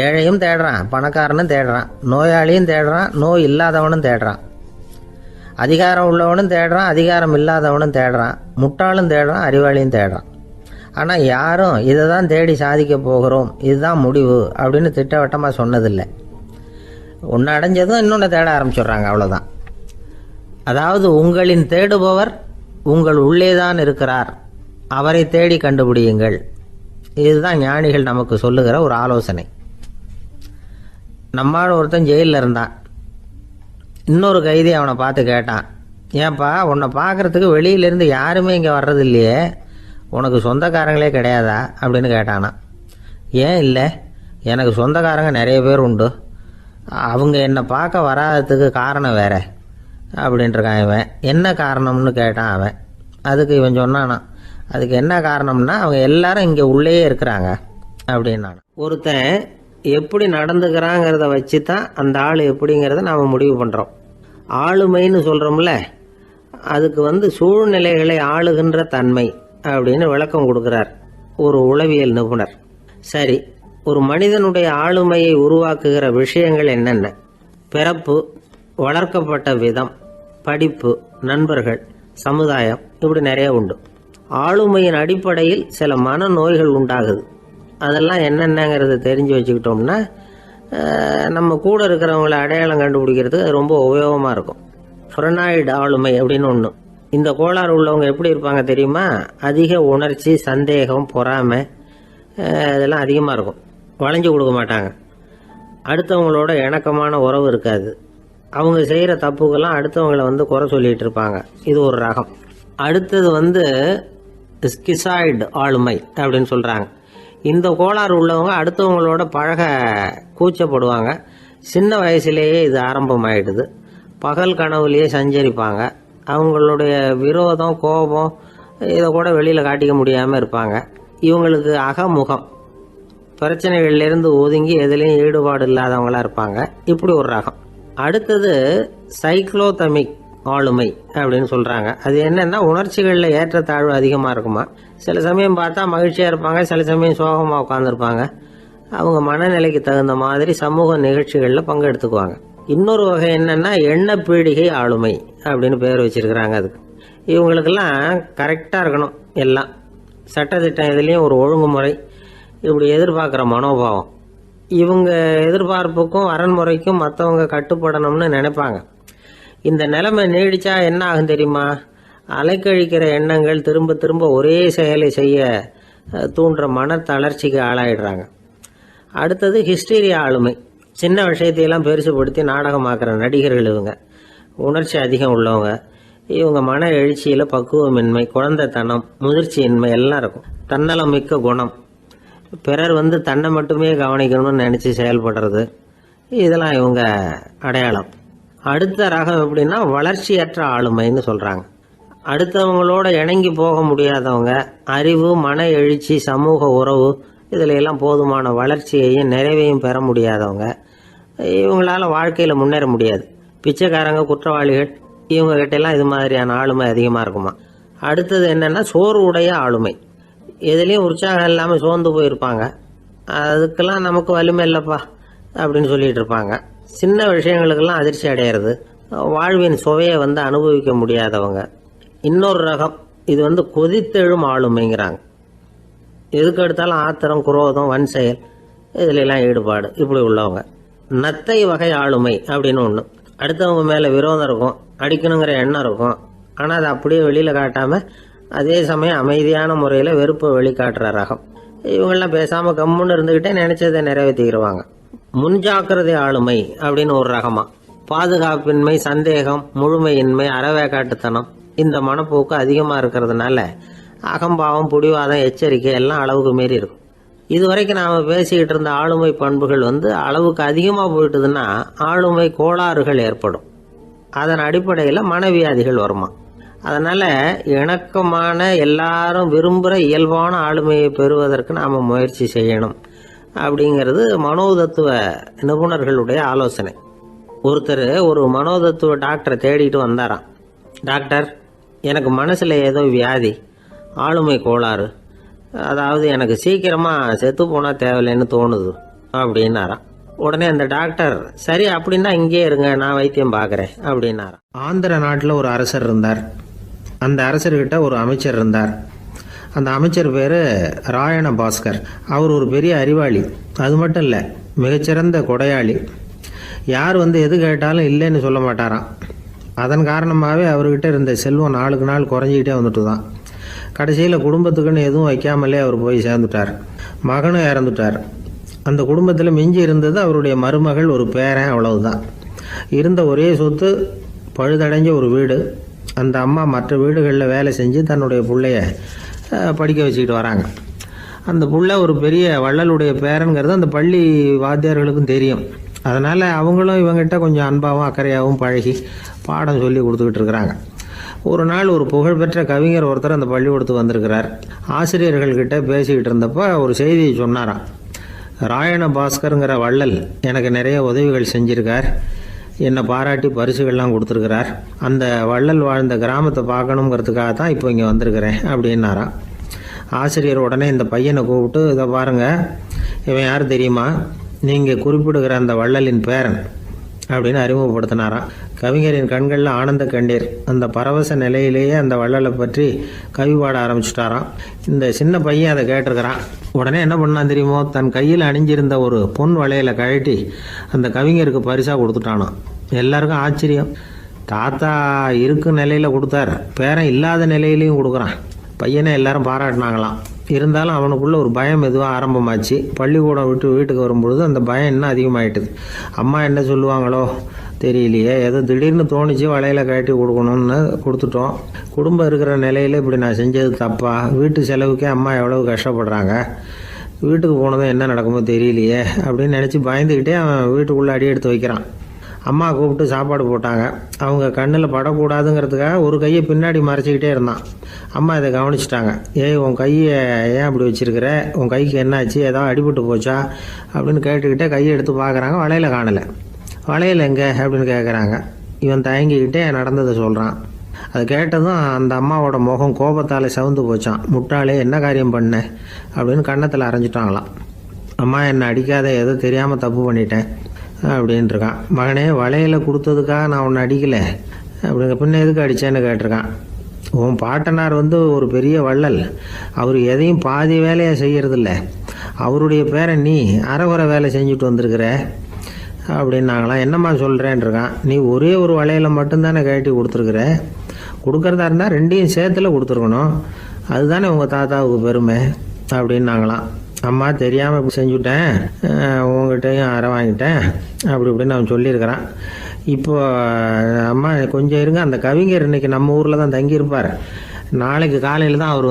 S1: ஏழையும் தேடுறான், பணக்காரனும் தேடுறான், நோயாளியும் தேடுறான், நோய் இல்லாதவனும் தேடுறான், அதிகாரம் உள்ளவனும் தேடுறான், அதிகாரம் இல்லாதவனும் தேடுறான், முட்டாளும் தேடுறான், அறிவாளியும் தேடுறான். ஆனால் யாரும் இதை தான் தேடி சாதிக்க போகிறோம், இதுதான் முடிவு அப்படின்னு திட்டவட்டமாக சொன்னதில்லை. ஒன்று அடைஞ்சதும் இன்னொன்று தேட ஆரம்பிச்சிடுறாங்க, அவ்வளோதான். அதாவது உங்களின் தேடுபவர் உங்கள் உள்ளே தான் இருக்கிறார், அவரை தேடி கண்டுபிடியுங்கள். இதுதான் ஞானிகள் நமக்கு சொல்லுகிற ஒரு ஆலோசனை. நம்மால் ஒருத்தன் ஜெயிலில் இருந்தான். இன்னொரு கைதி அவனை பார்த்து கேட்டான், ஏன்பா உன்னை பார்க்குறதுக்கு வெளியிலேருந்து யாருமே இங்கே வர்றது இல்லையே, உனக்கு சொந்தக்காரங்களே கிடையாதா அப்படின்னு கேட்டானா. ஏன் இல்லை, எனக்கு சொந்தக்காரங்க நிறைய பேர் உண்டு, அவங்க என்னை பார்க்க வராததுக்கு காரணம் வேற அப்படின்ட்டுருக்கான் இவன். என்ன காரணம்னு கேட்டான் அவன். அதுக்கு இவன் சொன்னானா, அதுக்கு என்ன காரணம்னா அவங்க எல்லாரும் இங்கே உள்ளே இருக்கிறாங்க அப்படின்னா. ஒருத்தன் எப்படி நடந்துக்கிறாங்கிறத வச்சு தான் அந்த ஆள் எப்படிங்கிறத நாம் முடிவு பண்ணுறோம். ஆளுமைன்னு சொல்கிறோம்ல, அதுக்கு சூழ்நிலைகளை ஆளுகின்ற தன்மை அப்படின்னு விளக்கம் கொடுக்குறார் ஒரு உளவியல் நிபுணர். சரி, ஒரு மனிதனுடைய ஆளுமையை உருவாக்குகிற விஷயங்கள் என்னென்ன? பிறப்பு, வளர்க்கப்பட்ட விதம், படிப்பு, நண்பர்கள், சமுதாயம், இப்படி நிறைய உண்டு. ஆளுமையின் அடிப்படையில் சில மனநோய்கள் உண்டாகுது. அதெல்லாம் என்னென்னங்கிறத தெரிஞ்சு வச்சுக்கிட்டோம்னா நம்ம கூட இருக்கிறவங்கள அடையாளம் கண்டுபிடிக்கிறதுக்கு அது ரொம்ப உபயோகமாக இருக்கும். ஃப்ரெனாய்டு ஆளுமை அப்படின்னு ஒன்று. இந்த கோளாறு உள்ளவங்க எப்படி இருப்பாங்க தெரியுமா? அதிக உணர்ச்சி, சந்தேகம், பொறாமை இதெல்லாம் அதிகமாக இருக்கும். வளைஞ்சு கொடுக்க மாட்டாங்க. அடுத்தவங்களோட இணக்கமான உறவு இருக்காது. அவங்க செய்கிற தப்புக்கெல்லாம் அடுத்தவங்களை குறை சொல்லிகிட்டு இருப்பாங்க. இது ஒரு ரகம். அடுத்தது ஸ்கிசாய்டு ஆளுமை அப்படின்னு சொல்கிறாங்க. இந்த கோளாறு உள்ளவங்க அடுத்தவங்களோட பழக கூச்சப்படுவாங்க. சின்ன வயசுலேயே இது ஆரம்பமாயிடுது. பகல் கனவுலேயே சஞ்சரிப்பாங்க. அவங்களுடைய விரோதம், கோபம் இதை கூட வெளியில் காட்டிக்க முடியாமல் இருப்பாங்க. இவங்களுக்கு அகமுகம், பிரச்சனைகள்லேருந்து ஒதுங்கி எதுலேயும் ஈடுபாடு இல்லாதவங்களா இருப்பாங்க. இப்படி ஒரு ரகம். அடுத்தது சைக்ளோதமிக் ஆளுமை அப்படின்னு சொல்கிறாங்க. அது என்னென்னா உணர்ச்சிகளில் ஏற்றத்தாழ்வு அதிகமாக இருக்குமா. சில சமயம் பார்த்தா மகிழ்ச்சியாக இருப்பாங்க, சில சமயம் சோகமாக உட்காந்துருப்பாங்க. அவங்க மனநிலைக்கு தகுந்த மாதிரி சமூக நிகழ்ச்சிகளில் பங்கெடுத்துக்குவாங்க. இன்னொரு வகை என்னென்னா எண்ணப்பீடிகை ஆளுமை அப்படின்னு பேர் வச்சிருக்கிறாங்க. அதுக்கு இவங்களுக்கெல்லாம் கரெக்டாக இருக்கணும், எல்லாம் சட்டத்திட்டம் இதுலேயும் ஒரு ஒழுங்குமுறை, இப்படி எதிர்பார்க்குற மனோபாவம். இவங்க எதிர்பார்ப்புக்கும் அரண்முறைக்கும் மற்றவங்க கட்டுப்படணும்னு நினைப்பாங்க. இந்த நிலைமை நீடிச்சா என்ன ஆகும் தெரியுமா? அலைக்கழிக்கிற எண்ணங்கள் திரும்ப திரும்ப ஒரே செயலை செய்ய தூண்டுற மன தளர்ச்சிக்கு ஆளாயிடுறாங்க. அடுத்தது ஹிஸ்டீரியா ஆளுமை. சின்ன விஷயத்தையெல்லாம் பெருசுப்படுத்தி நாடகமாக்குற நடிகர்கள் இவங்க. உணர்ச்சி அதிகம் உள்ளவங்க. இவங்க மன எழுச்சியில் பக்குவமின்மை, குழந்தைத்தனம், முதிர்ச்சியின்மை எல்லாம் இருக்கும். தன்னலம் மிக்க குணம், பிறர் தன்னை மட்டுமே கவனிக்கணும்னு நினச்சி செயல்படுறது, இதெல்லாம் இவங்க அடையாளம். அடுத்த ரகம் எப்படின்னா வளர்ச்சியற்ற ஆளுமைன்னு சொல்கிறாங்க. அடுத்தவங்களோட இணங்கி போக முடியாதவங்க, அறிவு, மன எழுச்சி, சமூக உறவு இதில் எல்லாம் போதுமான வளர்ச்சியையும் நிறைவையும் பெற முடியாதவங்க. இவங்களால வாழ்க்கையில் முன்னேற முடியாது. பிச்சைக்காரங்க, குற்றவாளிகள் இவங்ககிட்டெல்லாம் இது மாதிரியான ஆளுமை அதிகமாக இருக்குமா. அடுத்தது என்னென்னா சோர்வுடைய ஆளுமை. எதுலேயும் உற்சாகம் இல்லாமல் சோர்ந்து போயிருப்பாங்க. அதுக்கெல்லாம் நமக்கு வலிமை இல்லைப்பா அப்படின்னு சொல்லிட்டு இருப்பாங்க. சின்ன விஷயங்களுக்கெல்லாம் அதிர்ச்சி அடையிறது, வாழ்வின் சுவையை அனுபவிக்க முடியாதவங்க. இன்னொரு ரகம் இது கொதித்தெழும் ஆளுமைங்கிறாங்க. எதுக்கு எடுத்தாலும் ஆத்திரம், குரோதம், வன் செயல் இதிலெல்லாம் ஈடுபாடு, இப்படி உள்ளவங்க. நத்தை வகை ஆளுமை அப்படின்னு ஒன்று. அடுத்தவங்க மேலே விரோதம் இருக்கும், அடிக்கணுங்கிற எண்ணம் இருக்கும். ஆனால் அதை அப்படியே வெளியில் காட்டாமல் அதே சமயம் அமைதியான முறையில் வெறுப்பை வெளிக்காட்டுற ரகம். இவங்கெல்லாம் பேசாமல் கம்முன்னு இருந்துக்கிட்டே நினைச்சதை நிறைவேற்றிக்கிடுவாங்க. முன்ஜாக்கிரதை ஆளுமை அப்படின்னு ஒரு ரகமா. பாதுகாப்பின்மை, சந்தேகம், முழுமையின்மை, அறவேக்காட்டுத்தனம் இந்த மனப்போக்கு அதிகமாக இருக்கிறதுனால அகம்பாவம், புடிவாதம், எச்சரிக்கை எல்லாம் அளவுக்கு மீறி இருக்கும். இதுவரைக்கும் நாம் பேசிக்கிட்டு இருந்த ஆளுமை பண்புகள் அளவுக்கு அதிகமாக போயிட்டுதுன்னா ஆளுமை கோளாறுகள் ஏற்படும். அதன் அடிப்படையில் மனவியாதிகள் வருமா. அதனால் இணக்கமான, எல்லாரும் விரும்புகிற இயல்பான ஆளுமையை பெறுவதற்கு நாம் முயற்சி செய்யணும் அப்படிங்கிறது மனோதத்துவ நிபுணர்களுடைய ஆலோசனை. ஒருத்தர் ஒரு மனோதத்துவ டாக்டரை தேடிட்டு வந்தாராம். டாக்டர், எனக்கு மனசில் ஏதோ வியாதி, ஆளுமை கோளாறு, அதாவது எனக்கு சீக்கிரமாக செத்து போனால் தேவையில்லைன்னு தோணுது அப்படின்னாராம். உடனே அந்த டாக்டர், சரி அப்படின்னா இங்கே இருங்க, நான் வைத்தியம் பார்க்குறேன் அப்படின்னாராம்.
S2: ஆந்திர நாட்டில் ஒரு அரசர் இருந்தார். அந்த அரசர்கிட்ட ஒரு அமைச்சர் இருந்தார். அந்த அமைச்சர் பேர் ராயண பாஸ்கர். அவர் ஒரு பெரிய அறிவாளி. அது மட்டும் இல்லை, மிகச்சிறந்த கொடையாளி. யார் எது கேட்டாலும் இல்லைன்னு சொல்ல மாட்டாராம். அதன் காரணமாகவே அவர்கிட்ட இருந்த செல்வம் நாளுக்கு நாள் குறைஞ்சிக்கிட்டே வந்துட்டு தான். கடைசியில் குடும்பத்துக்குன்னு எதுவும் வைக்காமலே அவர் போய் சேர்ந்துட்டார். மகனும் இறந்துட்டார். அந்த குடும்பத்தில் மிஞ்சி இருந்தது அவருடைய மருமகள், ஒரு பேரன், அவ்வளவுதான். இருந்த ஒரே சொத்து பழுதடைஞ்ச ஒரு வீடு. அந்த அம்மா மற்ற வீடுகளில் வேலை செஞ்சு தன்னுடைய பிள்ளைய படிக்க வச்சுக்கிட்டு வராங்க. அந்த புள்ள ஒரு பெரிய வள்ளலுடைய பேரன்கிறது அந்த பள்ளி வாத்தியார்களுக்கும் தெரியும். அதனால் அவங்களும் இவங்ககிட்ட கொஞ்சம் அன்பாகவும் அக்கறையாகவும் பழகி பாடம் சொல்லி கொடுத்துக்கிட்டு இருக்கிறாங்க. ஒரு நாள் ஒரு புகழ்பெற்ற கவிஞர் ஒருத்தர் அந்த பள்ளிக்கூடத்துக்கு வந்திருக்கிறார். ஆசிரியர்கள்கிட்ட பேசிக்கிட்டு இருந்தப்போ ஒரு செய்தியை சொன்னாராம். ராயண பாஸ்கருங்கிற வள்ளல் எனக்கு நிறைய உதவிகள் செஞ்சிருக்கார், என்னை பாராட்டி பரிசுகள்லாம் கொடுத்துருக்கிறார். அந்த வள்ளல் வாழ்ந்த கிராமத்தை பார்க்கணுங்கிறதுக்காக தான் இப்போ இங்கே வந்திருக்கிறேன் அப்படின்னாராம். ஆசிரியர் உடனே இந்த பையனை கூப்பிட்டு, இதை பாருங்கள், இவன் யார் தெரியுமா, நீங்கள் குறிப்பிடுகிற அந்த வள்ளலின் பேரன் அப்படின்னு அறிமுகப்படுத்தினாராம். கவிஞரின் கண்களில் ஆனந்த கண்ணீர். அந்த பரவச நிலையிலேயே அந்த வள்ளலை பற்றி கவி பாட ஆரம்பிச்சுட்டாராம். இந்த சின்ன பையன் அதை கேட்டிருக்கிறான். உடனே என்ன பண்ணான் தெரியுமோ, தன் கையில் அணிஞ்சிருந்த ஒரு பொன் வளையலை கழட்டி அந்த கவிஞருக்கு பரிசாக கொடுத்துட்டானான். எல்லாருக்கும் ஆச்சரியம். தாத்தா இருக்கும் நிலையில் கொடுத்தார், பேரன் இல்லாத நிலையிலையும் கொடுக்குறான். பையனை எல்லாரும் பாராட்டினாங்களாம். இருந்தாலும் அவனுக்குள்ள ஒரு பயம் எதுவும் ஆரம்பமாச்சு. பள்ளிக்கூடம் விட்டு வீட்டுக்கு வரும்பொழுது அந்த பயம் இன்னும் அதிகமாயிட்டுது. அம்மா என்ன சொல்லுவாங்களோ தெரியலையே, ஏதோ திடீர்னு தோணிச்சு வளையல கட்டி கொடுக்கணும்னு கொடுத்துட்டோம். குடும்பம் இருக்கிற நிலையில் இப்படி நான் செஞ்சது தப்பா, வீட்டு செலவுக்கே அம்மா எவ்வளவு கஷ்டப்படுறாங்க, வீட்டுக்கு போனதும் என்ன நடக்குமோ தெரியலையே அப்படின்னு நினச்சி பயந்துக்கிட்டே அவன் வீட்டுக்குள்ளே அடி எடுத்து வைக்கிறான்.
S1: அம்மா கூப்பிட்டு சாப்பாடு போட்டாங்க. அவங்க கண்ணில் படக்கூடாதுங்கிறதுக்காக ஒரு கையை பின்னாடி மறைச்சிக்கிட்டே இருந்தான். அம்மா இதை கவனிச்சிட்டாங்க. ஏய், உன் கையை ஏன் அப்படி வச்சிருக்கிற, உன் கைக்கு என்னாச்சு, ஏதாவது அடிபட்டு போச்சா அப்படின்னு கேட்டுக்கிட்டே கையை எடுத்து பார்க்குறாங்க. வளையல காணலை. வளையல் எங்கே அப்படின்னு கேட்குறாங்க. இவன் தயங்கிக்கிட்டே நடந்ததை சொல்கிறான். அது கேட்டதும் அந்த அம்மாவோட முகம் கோபத்தால் சவுந்து போச்சான். முட்டாளே, என்ன காரியம் பண்ண அப்படின்னு கன்னத்தில் அரைஞ்சிட்டாங்களாம். அம்மா, என்னை அடிக்காத, ஏதோ தெரியாமல் தப்பு பண்ணிட்டேன் அப்படின்ட்டுருக்கான். மகனே, வளையலை கொடுத்ததுக்காக நான் உன்னை அடிக்கலை அப்படிங்க, பின்ன எதுக்கு அடித்தேன்னு கேட்டிருக்கான். உன் பாட்டனார் ஒரு பெரிய வள்ளல், அவர் எதையும் பாதி வேலையை செய்யறதில்ல, அவருடைய பேரை நீ அரைகுறை வேலை செஞ்சுட்டு வந்திருக்கிற அப்படின்னாங்களாம். என்னம்மா சொல்கிறேன்ருக்கான். நீ ஒரே ஒரு வளையலை மட்டும்தானே கழட்டி கொடுத்துருக்குற, கொடுக்குறதா இருந்தால் ரெண்டையும் சேர்த்துல கொடுத்துருக்கணும், அதுதானே உங்கள் தாத்தாவுக்கு பெருமை அப்படின்னாங்களாம். அம்மா, தெரியாமல் இப்படி செஞ்சுட்டேன், உங்கள்கிட்டையும் அரை வாங்கிட்டேன் அப்படி இப்படின்னு அவன் சொல்லியிருக்கிறான். இப்போ அம்மா கொஞ்சம் இருங்க, அந்த கவிஞர் இன்னைக்கு நம்ம ஊரில் தான் தங்கியிருப்பார், நாளைக்கு காலையில் தான் அவர்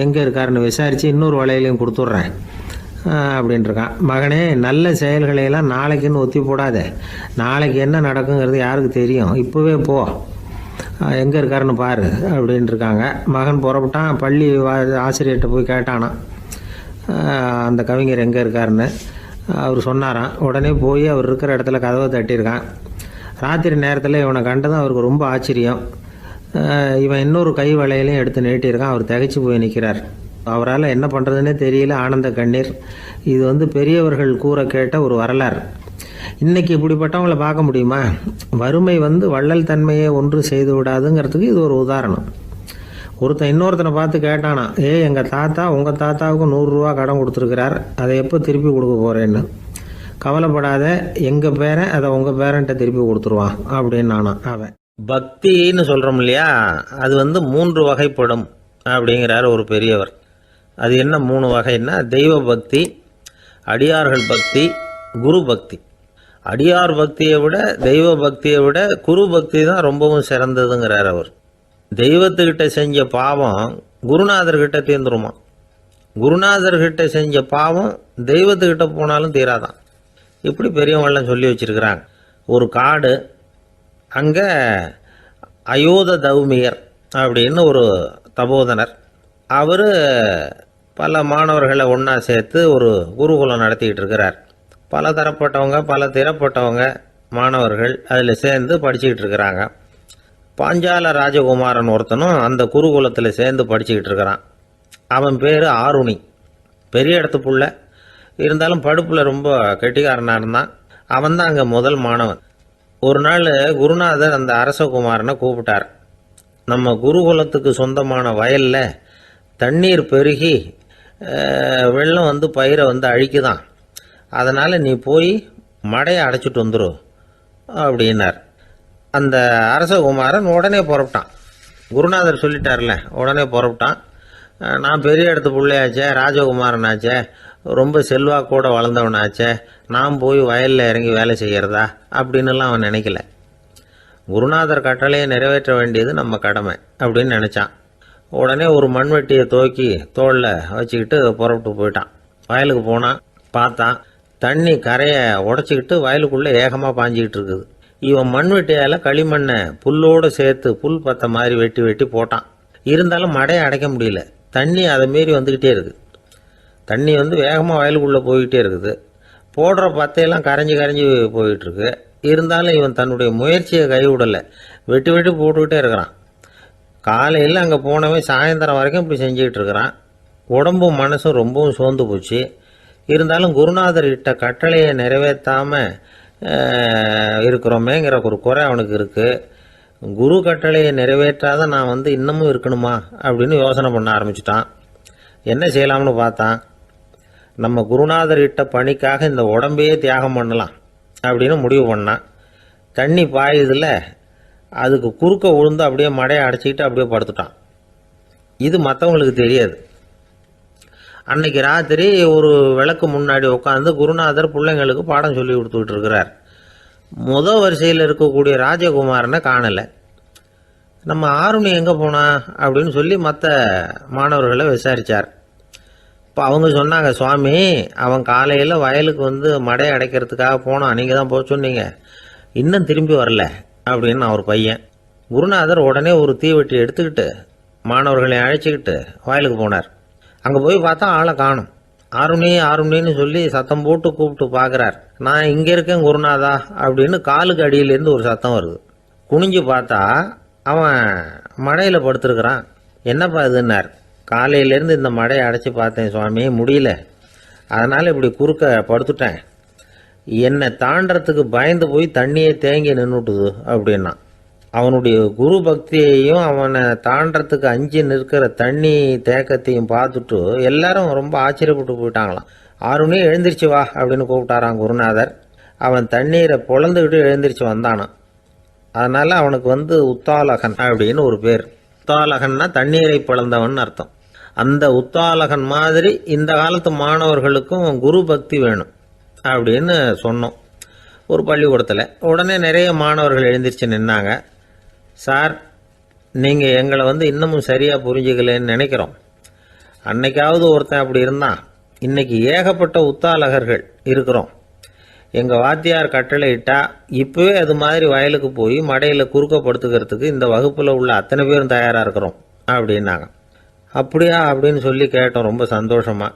S1: எங்கே இருக்காருன்னு விசாரித்து இன்னொரு வளையலையும் கொடுத்துட்றேன் அப்படின்ட்டுருக்கான். மகனே, நல்ல செயல்களையெல்லாம் நாளைக்குன்னு ஒத்தி போடாத, நாளைக்கு என்ன நடக்குங்கிறது யாருக்கு தெரியும், இப்போவே போ, எங்கே இருக்காருன்னு பாரு அப்படின்ட்டுருக்காங்க. மகன் புறப்பட்டான். பள்ளி ஆசிரியர்கிட்ட போய் கேட்டானான் அந்த கவிஞர் எங்கே இருக்காருன்னு. அவர் சொன்னாராம். உடனே போய் அவர் இருக்கிற இடத்துல கதவை தட்டியிருக்கான். ராத்திரி நேரத்தில் இவனை கண்டதும் அவருக்கு ரொம்ப ஆச்சரியம். இவன் இன்னொரு கை வளையலையும் எடுத்து நீட்டியிருக்கான். அவர் திகைச்சு போய் நிற்கிறார். அவரால் என்ன பண்ணுறதுன்னே தெரியல, ஆனந்த கண்ணீர். இது பெரியவர்கள் கூற கேட்ட ஒரு வரலாறு. இன்னைக்கு இப்படிப்பட்டவங்களை பார்க்க முடியுமா? வறுமை வள்ளல் தன்மையை ஒன்று செய்து விடாதுங்கிறதுக்கு இது ஒரு உதாரணம். ஒருத்தன் இன்னொருத்தனை பார்த்து கேட்டானா, எங்கள் தாத்தா உங்கள் தாத்தாவுக்கு 100 ரூபா கடன் கொடுத்துருக்கிறார், அதை எப்போ திருப்பி கொடுக்க போகிறேன்னு. கவலைப்படாத, எங்கள் பேரன் அதை உங்கள் பேரன்ட்ட திருப்பி கொடுத்துருவான் அப்படின்னு நானான் அவன்.
S2: பக்தின்னு சொல்கிறோம் இல்லையா, அது 3 வகைப்படும் அப்படிங்கிறார் ஒரு பெரியவர். அது என்ன 3 வகைன்னா, தெய்வ பக்தி, அடியார்கள் பக்தி, குரு பக்தி. அடியார் பக்தியை விட தெய்வ பக்தியை விட குரு பக்தி தான் ரொம்பவும் சிறந்ததுங்கிறார் அவர். தெய்வத்துக்கிட்ட செஞ்ச பாவம் குருநாதர்கிட்ட தீர்ந்துருமா, குருநாதர்கிட்ட செஞ்ச பாவம் தெய்வத்துக்கிட்ட போனாலும் தீராதான். இப்படி பெரியவங்களாம் சொல்லி வச்சிருக்கிறாங்க. ஒரு காடு, அங்கே அயோத தௌமியர் அப்படின்னு ஒரு தபோதனர், அவர் பல மாணவர்களை ஒன்றா சேர்த்து ஒரு குருகுலம் நடத்திக்கிட்டு இருக்கிறார். பல தரப்பட்டவங்க பல திறப்பட்டவங்க மாணவர்கள் அதில் சேர்ந்து படிச்சுக்கிட்டு இருக்கிறாங்க. பாஞ்சால ராஜகுமாரன் ஒருத்தனும் அந்த குருகுலத்தில் சேர்ந்து படிச்சுக்கிட்டு இருக்கிறான். அவன் பேர் ஆருணி. பெரிய இடத்து புள்ள, இருந்தாலும் படுப்பில் ரொம்ப கெட்டிக்காரனாக இருந்தான். அவன் தான் அங்கே முதல் மாணவன். ஒரு நாள் குருநாதர் அந்த அரசகுமாரனை கூப்பிட்டார். நம்ம குருகுலத்துக்கு சொந்தமான வயலில் தண்ணீர் பெருகி வெள்ளம் பயிரை அழிக்குதான், அதனால் நீ போய் மடையை அடைச்சிட்டு வந்துரு அப்படின்னார். அந்த அரசகுமாரன் உடனே புறப்பட்டான். குருநாதர் சொல்லிட்டார்ல, உடனே புறப்பட்டான். நான் பெரிய இடத்து பிள்ளையாச்சே, ராஜகுமாரனாச்சே, ரொம்ப செல்வாக்கூட வளர்ந்தவனாச்சே, நான் போய் வயலில் இறங்கி வேலை செய்கிறதா அப்படின்னுலாம் அவன் நினைக்கல. குருநாதர் கட்டளையை நிறைவேற்ற வேண்டியது நம்ம கடமை அப்படின்னு நினச்சான். உடனே ஒரு மண்வெட்டியை தூக்கி தோளில் வச்சுக்கிட்டு புறப்பட்டு போயிட்டான். வயலுக்கு போனான். பார்த்தான், தண்ணி கரையை உடச்சிக்கிட்டு வயலுக்குள்ளே ஏகமாக பாஞ்சிக்கிட்டு இருக்குது. இவன் மண்வெட்டியால் களிமண்ணை புல்லோடு சேர்த்து புல் பத்த மாதிரி வெட்டி வெட்டி போட்டான். இருந்தாலும் மடையை அடைக்க முடியல. தண்ணி அதை மீறி வந்துக்கிட்டே இருக்குது. தண்ணி வேகமாக வயலுக்குள்ளே போய்கிட்டே இருக்குது. போடுற பத்தையெல்லாம் கரைஞ்சி கரைஞ்சி போயிட்டுருக்கு. இருந்தாலும் இவன் தன்னுடைய முயற்சியை கைவிடலை. வெட்டி வெட்டி போட்டுக்கிட்டே இருக்கிறான். காலையில் அங்கே போனவன் சாயந்தரம் வரைக்கும் இப்படி செஞ்சுக்கிட்டு இருக்கிறான். உடம்பும் மனசும் ரொம்பவும் சோர்ந்து போச்சு. இருந்தாலும் குருநாதர் இட்ட கட்டளையை நிறைவேற்றாமல் இருக்கிறோமேங்கிற ஒரு குறை அவனுக்கு இருக்குது. குரு கட்டளையை நிறைவேற்றாத நான் இன்னமும் இருக்கணுமா அப்படின்னு யோசனை பண்ண ஆரம்பிச்சிட்டான். என்ன செய்யலாம்னு பார்த்தான். நம்ம குருநாதர் இட்ட பணிக்காக இந்த உடம்பையே தியாகம் பண்ணலாம் அப்படின்னு முடிவு பண்ணான். தண்ணி பாயுதில்ல, அதுக்கு குறுக்க விழுந்து அப்படியே மடையை அடைச்சிக்கிட்டு அப்படியே படுத்துட்டான். இது மற்றவங்களுக்கு தெரியாது. அன்னைக்கு ராத்திரி ஒரு விளக்கு முன்னாடி உட்காந்து குருநாதர் பிள்ளைங்களுக்கு பாடம் சொல்லி கொடுத்துக்கிட்டு இருக்கிறார். முதல் வரிசையில் இருக்கக்கூடிய ராஜகுமாரனை காணலை. நம்ம ஆருணி எங்கே போனா அப்படின்னு சொல்லி மற்ற மாணவர்களை விசாரித்தார்.
S1: இப்போ அவங்க சொன்னாங்க, சுவாமி அவன் காலையில் வயலுக்கு வந்து மடையை அடைக்கிறதுக்காக போனான், நீங்கள் தான் போக சொன்னீங்க, இன்னும் திரும்பி வரல அப்படின்னு அவர் பையன். குருநாதர் உடனே ஒரு தீவெட்டி எடுத்துக்கிட்டு மாணவர்களை அழைச்சிக்கிட்டு வயலுக்கு போனார். அங்கே போய் பார்த்தா ஆளை காணும். ஆருணின்னு சொல்லி சத்தம் போட்டு கூப்பிட்டு பார்க்குறார். நான் இங்கே இருக்கேன் குருநாதா அப்படின்னு காலுக்கு அடியிலேருந்து ஒரு சத்தம் வருது. குனிஞ்சு பார்த்தா அவன் மடையில் படுத்துருக்குறான். என்னப்பா இதுன்னார். காலையிலேருந்து இந்த மடையை அடைச்சி பார்த்தேன் சுவாமி, முடியல, அதனால் இப்படி குறுக்க படுத்துட்டேன், என்னை தாண்டறதுக்கு பயந்து போய் தண்ணியே தேங்கி நின்றுட்டுது அப்படின்னா. அவனுடைய குரு பக்தியையும் அவனை தாண்டறதுக்கு அஞ்சு நிற்கிற தண்ணி தேக்கத்தையும் பார்த்துட்டு எல்லாரும் ரொம்ப ஆச்சரியப்பட்டு போயிட்டாங்களாம். ஆருணி எழுந்திரிச்சு வா அப்படின்னு கூப்பிட்டாரான் குருநாதர். அவன் தண்ணீரை பொழந்துக்கிட்டு எழுந்திரிச்சு வந்தானான். அதனால் அவனுக்கு வந்து உத்தாலகன் அப்படின்னு ஒரு பேர். உத்தாலகன்னா தண்ணீரை பிளந்தவன் அர்த்தம். அந்த உத்தாலகன் மாதிரி இந்த காலத்து மாணவர்களுக்கும் குரு பக்தி வேணும் அப்படின்னு சொன்னோம் ஒரு பள்ளிக்கூடத்தில். உடனே நிறைய மாணவர்கள் எழுந்திரிச்சு நின்னாங்க. சார், நீங்கள் எங்களை வந்து இன்னமும் சரியாக புரிஞ்சுக்கலன்னு நினைக்கிறோம். அன்னைக்காவது ஒருத்தன் அப்படி இருந்தான், இன்னைக்கு ஏகப்பட்ட உத்தாலகர்கள் இருக்கிறோம். எங்கள் வாத்தியார் கட்டளை இட்டா இப்போவே அது மாதிரி வயலுக்கு போய் மடையில் குறுக்கப்படுத்துக்கிறதுக்கு இந்த வகுப்பில் உள்ள அத்தனை பேரும் தயாராக இருக்கிறோம் அப்படின்னாங்க. அப்படியா அப்படின்னு சொல்லி கேட்டோம் ரொம்ப சந்தோஷமாக.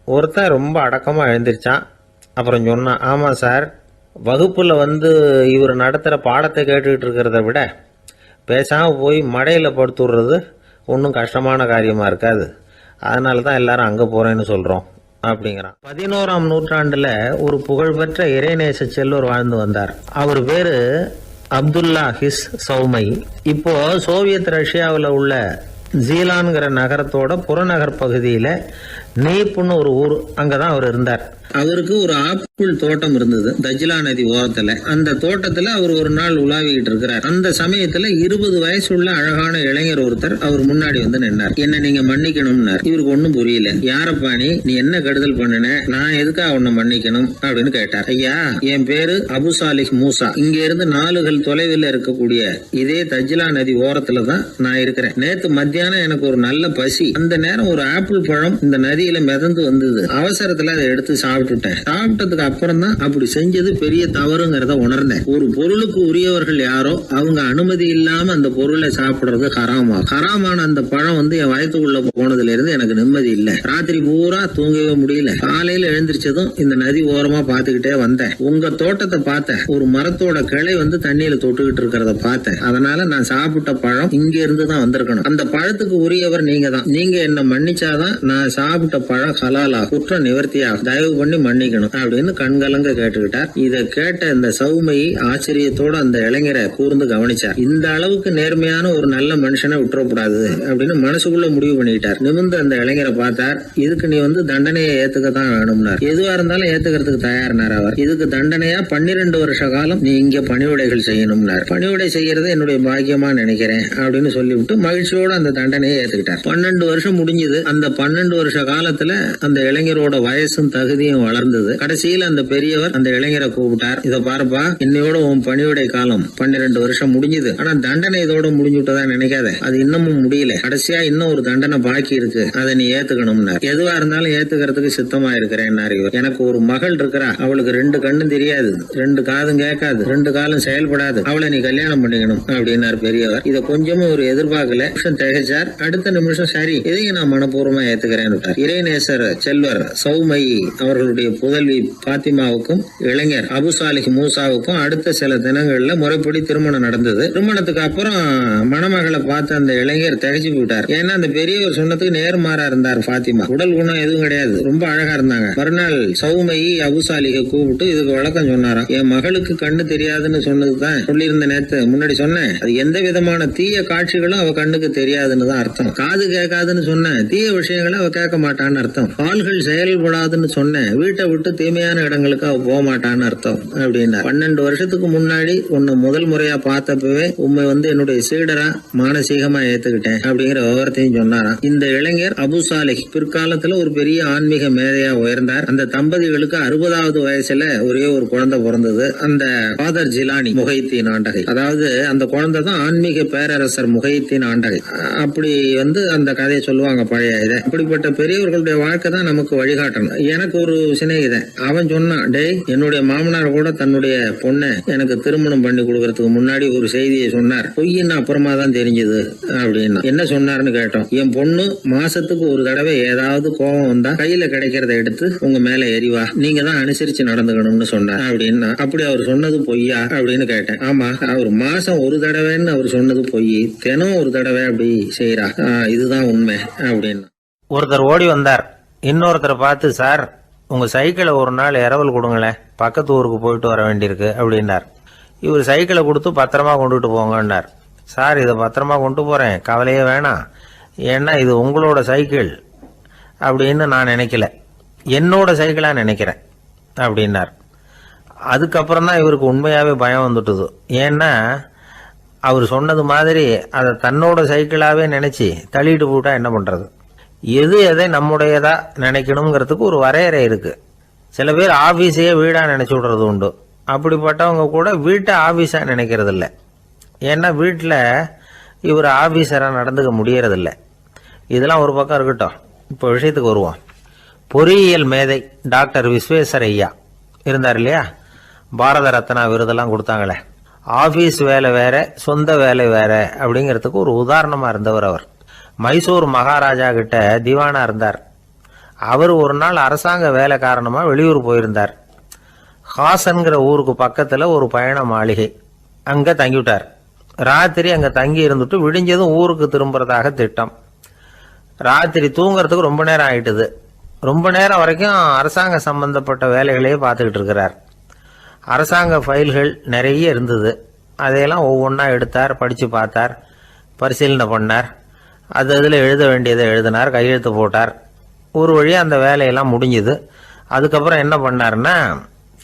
S1: ஒருத்தன் ரொம்ப அடக்கமாக எழுந்திரிச்சான். அப்புறம் சொன்னான், ஆமாம் சார், வகுப்பில் வந்து இவர் நடத்துகிற பாடத்தை கேட்டுக்கிட்டு இருக்கிறத விட பேசாமல் போய் மடையில் படுத்து விடுறது ஒன்றும் கஷ்டமான காரியமாக இருக்காது, அதனால தான் எல்லாரும் அங்கே போகிறேன்னு சொல்கிறோம் அப்படிங்கிறான். 11ஆம் நூற்றாண்டில் ஒரு புகழ்பெற்ற இறைநேச செல்வர் வாழ்ந்து வந்தார். அவர் பேர் அப்துல்லா ஹிஸ் சௌமை. இப்போ சோவியத் ரஷ்யாவில் உள்ள ஜீலான்கிற நகரத்தோட புறநகர் பகுதியில் நீப்புன்னு ஒரு ஊர், அங்கே தான் அவர் இருந்தார். அவருக்கு ஒரு ஆப்பிள் தோட்டம் இருந்தது தஜ்லா நதி ஓரத்துல. அந்த தோட்டத்துல அவர் ஒரு நாள் உலாவிக்கிட்டு இருக்கிறார். அந்த சமயத்துல 20 வயசுள்ள அழகான இளைஞர் ஒருத்தர் அவர் முன்னாடி வந்து நின்னார். என்ன நீங்க மன்னிக்கணும்னார். இவருக்கு ஒன்னும் புரியல. யாரப்பா நீ என்ன கெடுதல் பண்ணின, நான் எதுக்காக உன்னை மன்னிக்கணும் அப்படின்னு கேட்டார். ஐயா, என் பேரு அபு சாலிஹ் மூசா, இங்க இருந்து 4 கல் தொலைவில் இருக்கக்கூடிய இதே தஜ்லா நதி ஓரத்துல தான் நான் இருக்கிறேன். நேத்து மத்தியானம் எனக்கு ஒரு நல்ல பசி. அந்த நேரம் ஒரு ஆப்பிள் பழம் இந்த நதியில மிதந்து வந்தது. அவசரத்துல அதை எடுத்து சாப்பிட்டதுக்கு அப்புறம் தான் அப்படி செஞ்சது பெரிய தவறுங்கிறத உணர்ந்தேன். ஒரு பொருளுக்கு உரியவர்கள் யாரோ அவங்க அனுமதி இல்லாம அந்த பொருளை சாப்பிடுறது ஹராமான அந்த பழம் வந்து என் வயத்துக்குள்ள போனதுல இருந்து எனக்கு நிம்மதி இல்ல. ராத்திரி பூரா தூங்கவே முடியல. காலையில எழுந்திரிச்சதும் இந்த நதி ஓரமா பாத்துக்கிட்டே வந்தேன். உங்க தோட்டத்தை பார்த்தேன். ஒரு மரத்தோட கிளை வந்து தண்ணியில தொட்டுக்கிட்டு இருக்கிறத பார்த்தேன். அதனால நான் சாப்பிட்ட பழம் இங்க இருந்து தான் வந்திருக்கணும். அந்த பழத்துக்கு உரியவர் நீங்க தான். நீங்க என்ன மன்னிச்சாதான் நான் சாப்பிட்ட பழம் ஹலாலா, குற்றம் நிவர்த்தியா, தயவு பண்ணி மன்னிக்கணும் அப்படின்னு கண்கலங்க கேட்டுக்கிட்டார். இதை கேட்ட இந்த சௌமையை ஆச்சரியத்தோட அந்த இளைஞரை கூர்ந்து கவனிச்சார். இந்த அளவுக்கு நேர்மையான ஒரு நல்ல மனுஷனை விட்டுறக்கூடாது அப்படின்னு மனசுக்குள்ள முடிவு பண்ணிட்டார். நிமிர்ந்து அந்த இளைஞரை பார்த்தார். இதுக்கு நீ வந்து தண்டனையை ஏத்துக்கத்தான் வேணும்னார். எதுவா இருந்தாலும் ஏத்துக்கிறதுக்கு தயார்னார் அவர். இதுக்கு தண்டனையா 12 வருஷ காலம் நீ இங்க பணிவிடைகள் செய்யணும்னார். பணிவிடை செய்யறது என்னுடைய பாக்கியமா நினைக்கிறேன் அப்படின்னு சொல்லிவிட்டு மகிழ்ச்சியோட அந்த தண்டனையை ஏத்துக்கிட்டார். 12 வருஷம் முடிஞ்சது. அந்த 12 வருஷ காலத்துல அந்த இளைஞரோட வயசும் தகுதியும் வளர்ந்தது. கடைசியில் அந்த பெரியவர் அந்த இளைஞரை கூப்பிட்டார். இதை பாருப்பா, இன்னையோட உன் பணிவிடை காலம் 12 வருஷம் முடிஞ்சது. ஆனா தண்டனை இதோட முடிஞ்சுட்டதா நினைக்காத, அது இன்னமும் முடியல. கடைசியா இன்னும் ஒரு தண்டனை பாக்கி இருக்கு, அதை நீ ஏத்துக்கணும்னார். எதுவா இருந்தாலும் ஏத்துக்கிறதுக்கு சித்தமா இருக்கிறேன்னார் இவர். எனக்கு ஒரு மகள் இருக்கிறா, அவளுக்கு 2 கண்ணும் தெரியாது, 2 காதும் கேட்காது, 2 காலும் செயல்படாது, அவளை நீ கல்யாணம் பண்ணிக்கணும் அப்படின்னார் பெரியவர். இதை கொஞ்சமும் ஒரு எதிர்பார்க்கல. திகைச்சார். அடுத்த நிமிஷம் சரி, இதையும் நான் மனப்பூர்வமா ஏத்துக்கிறேன். இறைநேசர் செல்வர் சௌமை அவர்களுடைய புதல்வி பாத்திமாவுக்கும் இளைஞர் அபு சாலிஹ் மூசாவுக்கும் அடுத்த சில தினங்கள்ல முறைப்படி திருமணம் நடந்தது. திருமணத்துக்கு அப்புறம் மணமகளை பார்த்த அந்த இளைஞர் திகைச்சு போயிட்டார். ஏன்னா அந்த பெரியவர் சொன்னதுக்கு நேர்மாறா இருந்தார். பாத்திமா உடல் குணம் எதுவும் கிடையாது, ரொம்ப அழகா இருந்தாங்க. மறுநாள் சௌமை அபு சாலிஹை கூப்பிட்டு இதுக்கு விளக்கம் சொன்னாராம். என் மகளுக்கு கண்ணு தெரியாதுன்னு சொன்னதுதான் சொல்லியிருந்த நேத்து முன்னாடி சொன்னேன். அது எந்த விதமான தீய காட்சிகளும் அவ கண்ணுக்கு தெரியாதுன்னு தான் அர்த்தம். காது கேட்காதுன்னு சொன்ன தீய விஷயங்களை அவ கேட்க மாட்டான்னு அர்த்தம். கால்கள் செயல்படாதுன்னு சொன்ன வீட்டை விட்டு தீமையான இடங்களுக்கு அவ போக மாட்டான்னு அர்த்தம் அப்படின்னா. 12 வருஷத்துக்கு முன்னாடி உன்னை முதல் முறையா பார்த்தப்பவே உண்மை வந்து என்னுடைய சீடரா மானசீகமா ஏத்துக்கிட்டேன் அப்படிங்கிற விவரத்தையும் சொன்னாராம். இந்த இளைஞர் அபு சாலிஹ் பிற்காலத்துல ஒரு பெரிய ஆன்மீக மேதையா உயர்ந்தார். அந்த தம்பதிகளுக்கு 60வது வயசுல ஒரே ஒரு குழந்தை பிறந்தது. அந்த ஃபாதர் ஜிலானி முஹைத்தீன் ஆண்டகை, அதாவது அந்த குழந்தை தான் ஆன்மீக பேரரசர் முஹைத்தீன் ஆண்டகை.
S2: அப்படி அந்த கதையை சொல்லுவாங்க பழைய இதை. அப்படிப்பட்ட பெரியவர்களுடைய வாழ்க்கை தான் நமக்கு வழிகாட்டணும். எனக்கு ஒரு சிநேகிதன் அவன் சொன்னான், டேய் என்னுடைய மாமனார் கூட தன்னுடைய பொண்ணை எனக்கு திருமணம் பண்ணி கொடுக்கறதுக்கு முன்னாடி ஒரு செய்தியை சொன்னார், பொய்ன்னு அப்புறமா தான் தெரிஞ்சது அப்படின்னா. என்ன சொன்னார்னு கேட்டோம். என் பொண்ணு மாசத்துக்கு ஒரு தடவை ஏதாவது கோபம் வந்தா கையில கிடைக்கிறத எடுத்து உங்க மேல எரிவா, நீங்க தான் அனுசரிச்சு நடந்துக்கணும்னு சொன்னார் அப்படின்னா. அப்படி அவர் சொன்னது பொய்யா அப்படின்னு கேட்டேன். ஆமா, அவர் மாசம் ஒரு தடவைன்னு அவர் சொன்னது பொய், தினம் ஒரு தடவை அப்படி செய்யறா, இதுதான் உண்மை அப்படின்னு.
S1: ஒருத்தர் ஓடி வந்தார். இன்னொருத்தரை பார்த்து, சார் உங்க சைக்கிளை ஒரு நாள் இரவல் கொடுங்களேன், பக்கத்து ஊருக்கு போயிட்டு வர வேண்டியிருக்கு அப்படின்னார். இவர் சைக்கிளை கொடுத்து பத்திரமா கொண்டுட்டு போங்கன்னார். சார் இதை பத்திரமா கொண்டு போறேன், கவலையே வேணாம், ஏன்னா இது உங்களோட சைக்கிள் அப்படின்னு நான் நினைக்கல, என்னோட சைக்கிளா நினைக்கிறேன் அப்படின்னார். அதுக்கப்புறம் தான் இவருக்கு உண்மையாவே பயம் வந்துட்டுது. ஏன்னா அவர் சொன்னது மாதிரி அதை தன்னோட சைக்கிளாவே நினைச்சு தள்ளிட்டு போட்டா என்ன பண்றது? எது எதை நம்முடையதா நினைக்கணுங்கிறதுக்கு ஒரு வரையறை இருக்கு. சில பேர் ஆபீஸையே வீடா நினைச்சு விடுறது உண்டு. அப்படிப்பட்டவங்க கூட வீட்டை ஆபீஸா நினைக்கிறது இல்லை. ஏன்னா வீட்டில் இவர் ஆபீஸராக நடந்துக்க முடியறதில்லை. இதெல்லாம் ஒரு பக்கம் இருக்கட்டும், இப்போ விஷயத்துக்கு வருவோம். பொறியியல் மேதை டாக்டர் விஸ்வேஸ்வரய்யா இருந்தார் இல்லையா, பாரத ரத்னா விருதெல்லாம் கொடுத்தாங்களே. ஆபீஸ் வேலை வேற, சொந்த வேலை வேற அப்படிங்கிறதுக்கு ஒரு உதாரணமா இருந்தவர் அவர். மைசூர் மகாராஜா கிட்ட திவானா இருந்தார். அவர் ஒரு நாள் அரசாங்க வேலை காரணமா வெளியூர் போயிருந்தார். ஹாசன்கிற ஊருக்கு பக்கத்துல ஒரு பயண மாளிகை, அங்க தங்கிவிட்டார். ராத்திரி அங்க தங்கி இருந்துட்டு விடிஞ்சதும் ஊருக்கு திரும்புறதாக திட்டம். ராத்திரி தூங்குறதுக்கு ரொம்ப நேரம் ஆயிட்டுது. ரொம்ப நேரம் வரைக்கும் அரசாங்க சம்பந்தப்பட்ட வேலைகளையே பார்த்துக்கிட்டு இருக்கிறார். அரசாங்க ஃபைல்கள் நிறைய இருந்தது. அதையெல்லாம் ஒவ்வொன்றா எடுத்தார், படித்து பார்த்தார், பரிசீலனை பண்ணார். அதில் எழுத வேண்டியதை எழுதினார், கையெழுத்து போட்டார். ஒரு வழியாக அந்த வேலையெல்லாம் முடிஞ்சுது. அதுக்கப்புறம் என்ன பண்ணார்னா,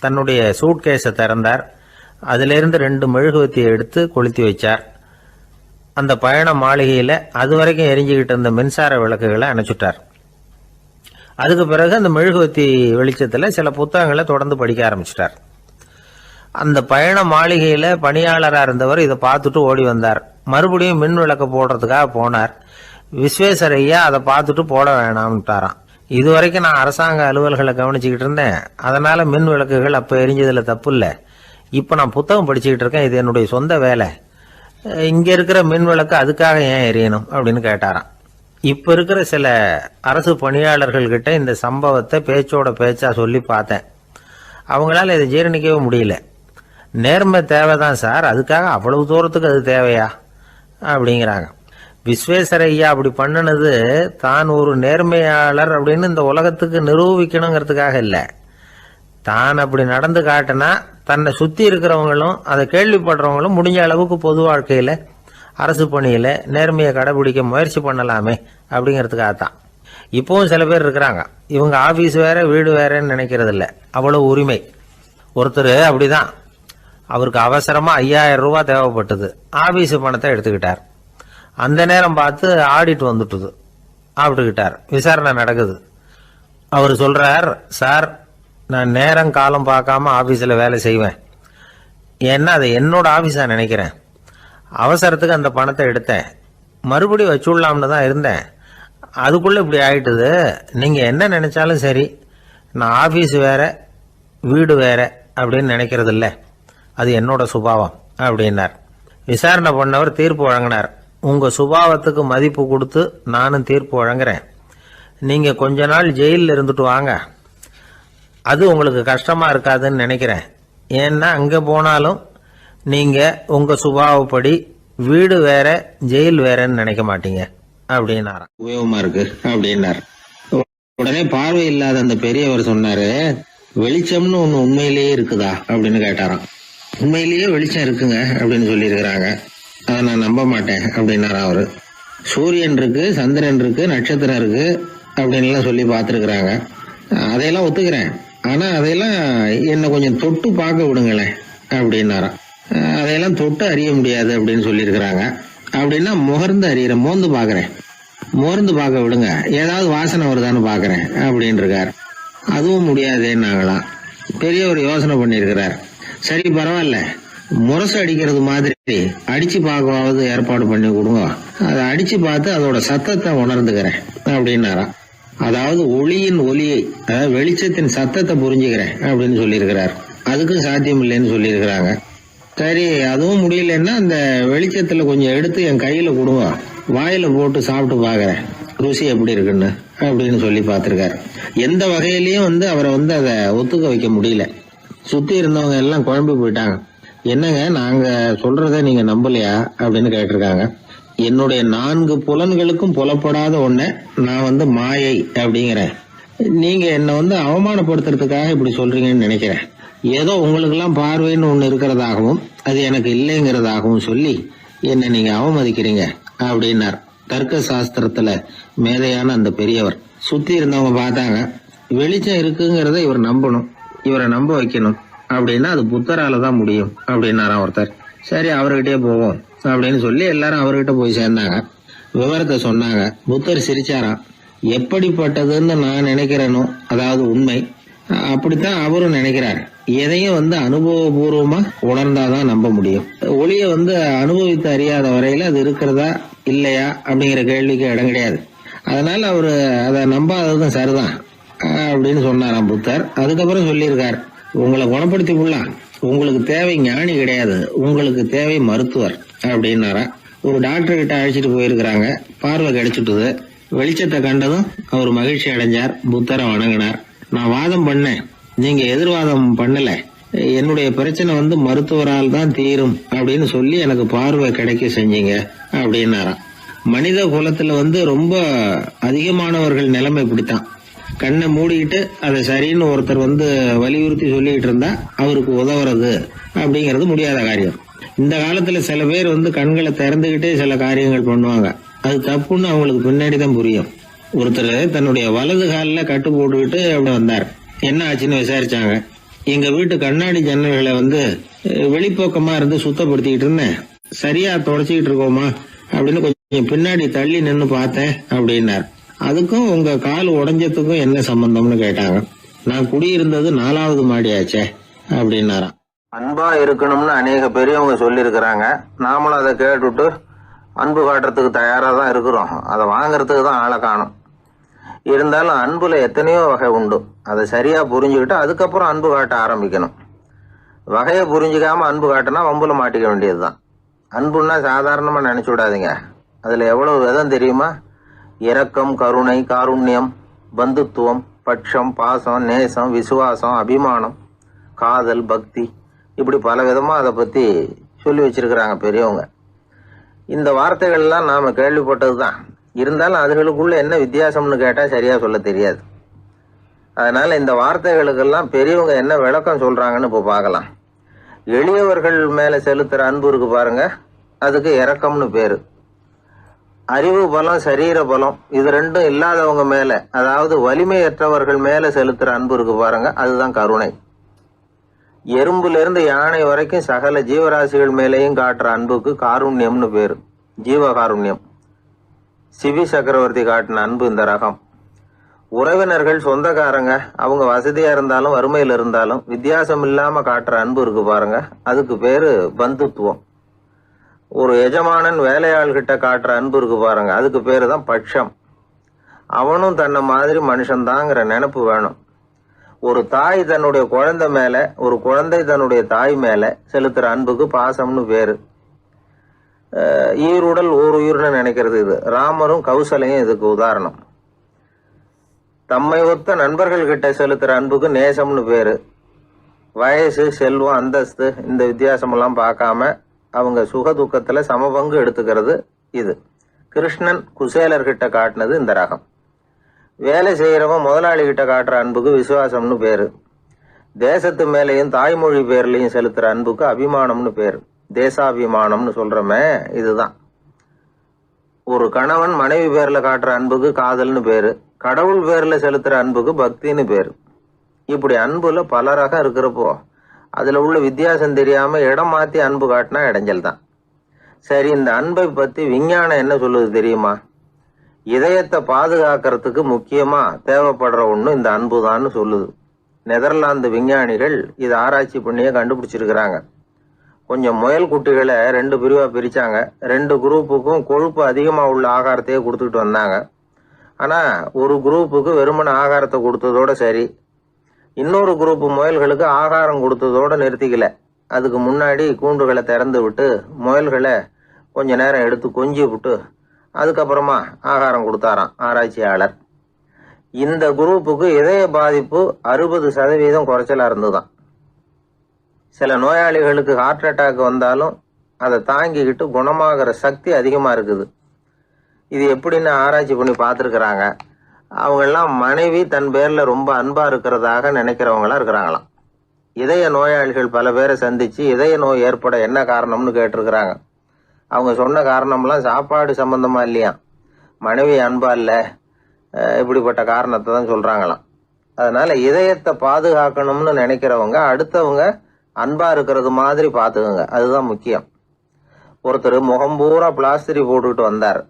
S1: தன்னுடைய சூட்கேஸை திறந்தார். அதிலிருந்து 2 மெழுகுவத்தியை எடுத்து கொளுத்தி வச்சார். அந்த பயண மாளிகையில் அது வரைக்கும் எரிஞ்சுக்கிட்டு இருந்த மின்சார விளக்குகளை அணைச்சுட்டார். அதுக்கு பிறகு அந்த மெழுகுவத்தி வெளிச்சத்தில் சில புத்தகங்களை தொடர்ந்து படிக்க ஆரம்பிச்சிட்டார். அந்த பயண மாளிகையில் பணியாளராக இருந்தவர் இதை பார்த்துட்டு ஓடி வந்தார். மறுபடியும் மின் விளக்கு போடுறதுக்காக போனார். விஸ்வேஸ்வரய்யா அதை பார்த்துட்டு போட வேணாம்ட்டாராம். இது வரைக்கும் நான் அரசாங்க அலுவல்களை கவனிச்சுக்கிட்டு இருந்தேன், அதனால மின் விளக்குகள் அப்போ எரிஞ்சதில் தப்பு இல்லை. இப்போ நான் புத்தகம் படிச்சுக்கிட்டு இருக்கேன், இது என்னுடைய சொந்த வேலை, இங்கே இருக்கிற மின் விளக்கு அதுக்காக ஏன் எரியணும் அப்படின்னு கேட்டாராம். இப்போ இருக்கிற சில அரசு பணியாளர்கள்கிட்ட இந்த சம்பவத்தை பேச்சோட பேச்சா சொல்லி பார்த்தேன். அவங்களால இதை ஜீரணிக்கவே முடியல. நேர்மை தேவைதான் சார், அதுக்காக அவ்வளவு தூரத்துக்கு அது தேவையா அப்படிங்கிறாங்க. விஸ்வேஸ்வரய்யா அப்படி பண்ணினது தான் ஒரு நேர்மையாளர் அப்படின்னு இந்த உலகத்துக்கு நிரூபிக்கணுங்கிறதுக்காக இல்லை. தான் அப்படி நடந்து காட்டினா தன்னை சுற்றி இருக்கிறவங்களும் அதை கேள்விப்படுறவங்களும் முடிஞ்ச அளவுக்கு பொது வாழ்க்கையில் அரசு பணியில் நேர்மையை கடைபிடிக்க முயற்சி பண்ணலாமே அப்படிங்கிறதுக்காகத்தான். இப்போவும் சில பேர் இருக்கிறாங்க, இவங்க ஆஃபீஸ் வேற வீடு வேறன்னு நினைக்கிறது இல்லை, அவ்வளோ உரிமை. ஒருத்தர் அப்படிதான், அவருக்கு அவசரமாக 5000 ரூபா தேவைப்பட்டது. ஆஃபீஸு பணத்தை எடுத்துக்கிட்டார். அந்த நேரம் பார்த்து ஆடிட் வந்துட்டுது, ஆப்பிட்டுக்கிட்டார். விசாரணை நடக்குது. அவர் சொல்றார், சார் நான் நேரம் காலம் பார்க்காம ஆஃபீஸில் வேலை செய்வேன், ஏன்னா அதை என்னோட ஆஃபீஸாக நினைக்கிறேன். அவசரத்துக்கு அந்த பணத்தை எடுத்தேன், மறுபடியும் வச்சுடலாம்னு தான் இருந்தேன், அதுக்குள்ளே இப்படி ஆயிட்டுது. நீங்கள் என்ன நினைச்சாலும் சரி, நான் ஆஃபீஸ் வேற வீடு வேற அப்படின்னு நினைக்கிறது இல்லை, அது என்னோட சுபாவம் அப்படின்னார். விசாரணை பண்ணவர் தீர்ப்பு வழங்கினார். உங்கள் சுபாவத்துக்கு மதிப்பு கொடுத்து நானும் தீர்ப்பு வழங்குறேன். நீங்கள் கொஞ்ச நாள் ஜெயிலில் இருந்துட்டு வாங்க, அது உங்களுக்கு கஷ்டமாக இருக்காதுன்னு நினைக்கிறேன். ஏன்னா அங்கே போனாலும் நீங்கள் உங்கள் சுபாவப்படி வீடு வேற ஜெயில் வேறன்னு நினைக்க மாட்டீங்க அப்படின்னாராம்.
S2: உபயோகமா இருக்கு அப்படின்னார். உடனே பார்வை இல்லாத அந்த பெரியவர் சொன்னாரு, வெளிச்சம்னு ஒண்ணு உண்மையிலேயே இருக்குதா அப்படின்னு கேட்டாராம். உண்மையிலேயே வெளிச்சம் இருக்குங்க அப்படின்னு சொல்லியிருக்கிறாங்க, அதை நான் நம்ப மாட்டேன் அப்படின்னாரா அவரு. சூரியன் இருக்கு, சந்திரன் இருக்கு, நட்சத்திரம் இருக்கு அப்படின்லாம் சொல்லி பார்த்துருக்குறாங்க, அதையெல்லாம் ஒத்துக்கிறேன், ஆனா அதையெல்லாம் என்னை கொஞ்சம் தொட்டு பார்க்க விடுங்களேன் அப்படின்னாராம். அதையெல்லாம் தொட்டு அறிய முடியாது அப்படின்னு சொல்லியிருக்கிறாங்க. அப்படின்னா முகர்ந்து அறியறேன், மோந்து பார்க்குறேன், மோர்ந்து பார்க்க விடுங்க, ஏதாவது வாசனை வருதான்னு பார்க்குறேன் அப்படின்னு இருக்கார். அதுவும் முடியாதேன்னாங்களாம். பெரியவர் யோசனை பண்ணியிருக்கிறார். சரி பரவாயில்ல, முரசு அடிக்கிறது மாதிரி அடிச்சு பார்க்கவாவது ஏற்பாடு பண்ணி கொடுங்க, அதை அடிச்சு பார்த்து அதோட சத்தத்தை உணர்ந்துக்கிறேன் அப்படின்னாராம். அதாவது ஒளியின் ஒலியை, அதாவது வெளிச்சத்தின் சத்தத்தை புரிஞ்சுக்கிறேன் அப்படின்னு சொல்லியிருக்கிறார். அதுக்கும் சாத்தியம் இல்லைன்னு சொல்லியிருக்கிறாங்க. சரி, அதுவும் முடியலன்னா அந்த வெளிச்சத்துல கொஞ்சம் எடுத்து என் கையில கொடுங்க, வாயில போட்டு சாப்பிட்டு பாக்குறேன் ருசி எப்படி இருக்குன்னு அப்படின்னு சொல்லி பார்த்திருக்காரு. எந்த வகையிலயும் அவரை அதை ஒத்துக்க வைக்க முடியல. சுத்தி இருந்தவங்க எல்லாம் குழம்பி போயிட்டாங்க. என்னங்க, நாங்க சொல்றத நீங்க நம்பலையா அப்படின்னு கேட்டிருக்காங்க. என்னுடைய 4 புலன்களுக்கும் புலப்படாத ஒன்ன நான் மாயை அப்படிங்கிறேன். நீங்க என்ன அவமானப்படுத்துறதுக்காக இப்படி சொல்றீங்கன்னு நினைக்கிறேன். ஏதோ உங்களுக்கு எல்லாம் பார்வைன்னு ஒண்ணு இருக்கிறதாகவும் அது எனக்கு இல்லைங்கிறதாகவும் சொல்லி என்ன நீங்க அவமதிக்கிறீங்க அப்படின்னார். தர்க்க சாஸ்திரத்துல மேதையான அந்த பெரியவர். சுத்தி இருந்தவங்க பார்த்தாங்க, வெளிச்சம் இருக்குங்கிறத இவர் நம்பணும், இவரை நம்ப வைக்கணும் அப்படின்னா அது புத்தரால தான் முடியும் அப்படின்னாராம் ஒருத்தர். சரி, அவர்கிட்டயே போவோம் அப்படின்னு சொல்லி எல்லாரும் அவர்கிட்ட போய் சேர்ந்தாங்க. விவரத்தை சொன்னாங்க. புத்தர் சிரிச்சாராம். எப்படிப்பட்டதுன்னு நான் நினைக்கிறேனோ, அதாவது உண்மை, அப்படித்தான் அவரும் நினைக்கிறார். எதையும் அனுபவபூர்வமா உணர்ந்தாதான் நம்ப முடியும். ஒளிய அனுபவித்து அறியாத வரையில அது இருக்கிறதா இல்லையா அப்படிங்கிற கேள்விக்கு இடம் கிடையாது. அதனால அவரு அதை நம்பாததும் சரிதான் அப்படின்னு சொன்னாராம் புத்தர். அதுக்கப்புறம் சொல்லியிருக்கார், உங்களை குணப்படுத்தி விடலாம், உங்களுக்கு தேவை ஞானி கிடையாது, உங்களுக்கு தேவை மருத்துவர் அப்படின்னாரா. ஒரு டாக்டர் கிட்ட அழைச்சிட்டு போயிருக்கிறாங்க. பார்வை கிடைச்சிட்டுது. வெளிச்சத்தை கண்டதும் அவர் மகிழ்ச்சி அடைஞ்சார். புத்தரை வணங்கினார். நான் வாதம் பண்ணேன், நீங்க எதிர்வாதம் பண்ணல. என்னுடைய பிரச்சனை மருத்துவரால் தான் தீரும் அப்படின்னு சொல்லி எனக்கு பார்வை கிடைக்க செஞ்சீங்க அப்படின்னாராம். மனித குலத்துல ரொம்ப அதிகமானவர்கள் நிலைமை இப்படித்தான். கண்ணை மூடிக்கிட்டு அதை சரின்னு ஒருத்தர் வலியுறுத்தி சொல்லிட்டு இருந்தா அவருக்கு உதவுறது அப்படிங்கிறது முடியாத காரியம். இந்த காலத்துல சில பேர் கண்களை திறந்துகிட்டே சில காரியங்கள் பண்ணுவாங்க. அது தப்புன்னு அவங்களுக்கு பின்னாடி தான் புரியும். ஒருத்தர் தன்னுடைய வலது காலில் கட்டு போட்டுக்கிட்டு அப்படி வந்தார். என்ன ஆச்சுன்னு விசாரிச்சாங்க. எங்க வீட்டு கண்ணாடி ஜன்னல்களை வெளிப்போக்கமா இருந்து சுத்தப்படுத்திக்கிட்டு இருந்தேன், சரியா தொடச்சிக்கிட்டு இருக்கோமா அப்படின்னு கொஞ்சம் பின்னாடி தள்ளி நின்று பார்த்தேன் அப்படின்னார். அதுக்கும் உங்க கால் உடைஞ்சதுக்கும் என்ன சம்பந்தம்னு கேட்டாங்க. நான் குடியிருந்தது 4வது மாடியாச்சே அப்படின்னாராம்.
S3: அன்பா இருக்கணும்னு அநேக பெரியவங்க சொல்லியிருக்கிறாங்க. நாமளும் அதை கேட்டுட்டு அன்பு காட்டுறதுக்கு தயாரா தான் இருக்கிறோம். அதை வாங்கறதுக்கு தான் ஆளை காணும். இருந்தாலும் அன்புல எத்தனையோ வகை உண்டு. அதை சரியா புரிஞ்சுக்கிட்டு அதுக்கப்புறம் அன்பு காட்ட ஆரம்பிக்கணும். வகையை புரிஞ்சுக்காம அன்பு காட்டினா வம்புல மாட்டிக்க வேண்டியதுதான். அன்புன்னா சாதாரணமா நினைச்சு விடாதீங்க. அதுல எவ்வளவு விதம் தெரியுமா? இரக்கம், கருணை, காருண்யம், பந்துத்துவம், பட்சம், பாசம், நேசம், விசுவாசம், அபிமானம், காதல், பக்தி, இப்படி பல விதமா அதை பத்தி சொல்லி வச்சிருக்கிறாங்க பெரியவங்க. இந்த வார்த்தைகள்லாம் நாம கேள்விப்பட்டதுதான். இருந்தாலும் அதுகளுக்குள்ள என்ன வித்தியாசம்னு கேட்டா சரியா சொல்ல தெரியாது. அதனால இந்த வார்த்தைகளுக்கெல்லாம் பெரியவங்க என்ன விளக்கம் சொல்றாங்கன்னு இப்போ பார்க்கலாம். எளியவர்கள் மேல செலுத்துற அன்பு இருக்கு பாருங்க, அதுக்கு இரக்கம்னு பேரு. அறிவு பலம், சரீர பலம், இது ரெண்டும் இல்லாதவங்க மேல, அதாவது வலிமையற்றவர்கள் மேல செலுத்துற அன்பு இருக்கு பாருங்க, அதுதான் கருணை. எறும்புல இருந்து யானை வரைக்கும் சகல ஜீவராசிகள் மேலேயும் காட்டுற அன்புக்கு காருண்யம்னு பேரு, ஜீவகாருண்யம். சிவி சக்கரவர்த்தி காட்டின அன்பு இந்த ரகம். உறவினர்கள், சொந்தக்காரங்க, அவங்க வசதியா இருந்தாலும் வறுமையில இருந்தாலும் வித்தியாசம் இல்லாம காட்டுற அன்பு இருக்கு பாருங்க, அதுக்கு பேரு பந்துத்துவம். ஒரு எஜமானன் வேலையாள்கிட்ட காட்டுற அன்பு இருக்கு பாருங்க, அதுக்கு பேரு தான் பட்சம். அவனும் தன்னை மாதிரி மனுஷன்தாங்கிற நினைப்பு வேணும். ஒரு தாய் தன்னுடைய குழந்தை மேல, ஒரு குழந்தை தன்னுடைய தாய் மேல செலுத்துற அன்புக்கு பாசம்னு பேரு. ஈருடல் ஓர் உயிர்னு நினைக்கிறது இது. ராமரும் கௌசலையும் இதுக்கு உதாரணம். தம்மை ஒத்த நண்பர்கள் கிட்ட செலுத்துற அன்புக்கு நேசம்னு பேரு. வயசு, செல்வம், அந்தஸ்து, இந்த வித்தியாசமெல்லாம் பார்க்காம அவங்க சுக துக்கத்துல சமபங்கு எடுத்துக்கிறது இது. கிருஷ்ணன் குசேலர்கிட்ட காட்டினது இந்த ரகம். வேலை செய்யறவன் முதலாளி கிட்ட காட்டுற அன்புக்கு விசுவாசம்னு பேரு. தேசத்து மேலையும் தாய்மொழி பேர்லையும் செலுத்துற அன்புக்கு அபிமானம்னு பேரு. தேசாபிமானம்னு சொல்றமே இதுதான். ஒரு கணவன் மனைவி பேர்ல காட்டுற அன்புக்கு காதல்னு பேரு. கடவுள் பேர்ல செலுத்துற அன்புக்கு பக்தின்னு பேரு. இப்படி அன்புல பல ரகம் இருக்கிறப்போ அதுல உள்ள வித்தியாசம் தெரியாம இடம் மாத்தி அன்பு காட்டினா இடைஞ்சல் தான். சரி, இந்த அன்பை பத்தி விஞ்ஞானம் என்ன சொல்லுது தெரியுமா? இதயத்தை பாதுகாக்கிறதுக்கு முக்கியமா தேவைப்படுற ஒண்ணு இந்த அன்புதான்னு சொல்லுது. நெதர்லாந்து விஞ்ஞானிகள் இதை ஆராய்ச்சி பண்ணியே கண்டுபிடிச்சிருக்கிறாங்க. கொஞ்சம் முயல் குட்டிகளை 2 பிரிவாக பிரித்தாங்க. 2 குரூப்புக்கும் கொழுப்பு அதிகமாக உள்ள ஆகாரத்தையே கொடுத்துக்கிட்டு வந்தாங்க. ஆனால் ஒரு குரூப்புக்கு வெறுமன ஆகாரத்தை கொடுத்ததோட சரி, இன்னொரு குரூப்பு முயல்களுக்கு ஆகாரம் கொடுத்ததோட நிறுத்திக்கல. அதுக்கு முன்னாடி கூண்டுகளை திறந்து விட்டு முயல்களை கொஞ்ச நேரம் எடுத்து கொஞ்சி விட்டு அதுக்கப்புறமா ஆகாரம் கொடுத்தாராம் ஆராய்ச்சியாளர். இந்த குரூப்புக்கு இதய பாதிப்பு 60% குறைச்சலாக இருந்துதான். சில நோயாளிகளுக்கு ஹார்ட் அட்டாக் வந்தாலும் அதை தாங்கிக்கிட்டு குணமாகிற சக்தி அதிகமாக இருக்குது. இது எப்படின்னு ஆராய்ச்சி பண்ணி பார்த்துருக்குறாங்க. அவங்கெல்லாம் மனைவி தன் பேரில் ரொம்ப அன்பாக இருக்கிறதாக நினைக்கிறவங்களாம் இருக்கிறாங்களாம். இதய நோயாளிகள் பல பேரை சந்தித்து இதய நோய் ஏற்பட என்ன காரணம்னு கேட்டிருக்கிறாங்க. அவங்க சொன்ன காரணம்லாம் சாப்பாடு சம்பந்தமா இல்லையா, மனைவி அன்பா இல்லை, இப்படிப்பட்ட காரணத்தை தான் சொல்கிறாங்களாம். அதனால் இதயத்தை பாதுகாக்கணும்னு நினைக்கிறவங்க அடுத்தவங்க அன்பாக இருக்கிறது மாதிரி பார்த்துக்குங்க, அதுதான் முக்கியம். ஒருத்தர் முகம் பூரா பிளாஸ்டரி போட்டுக்கிட்டு வந்தார்.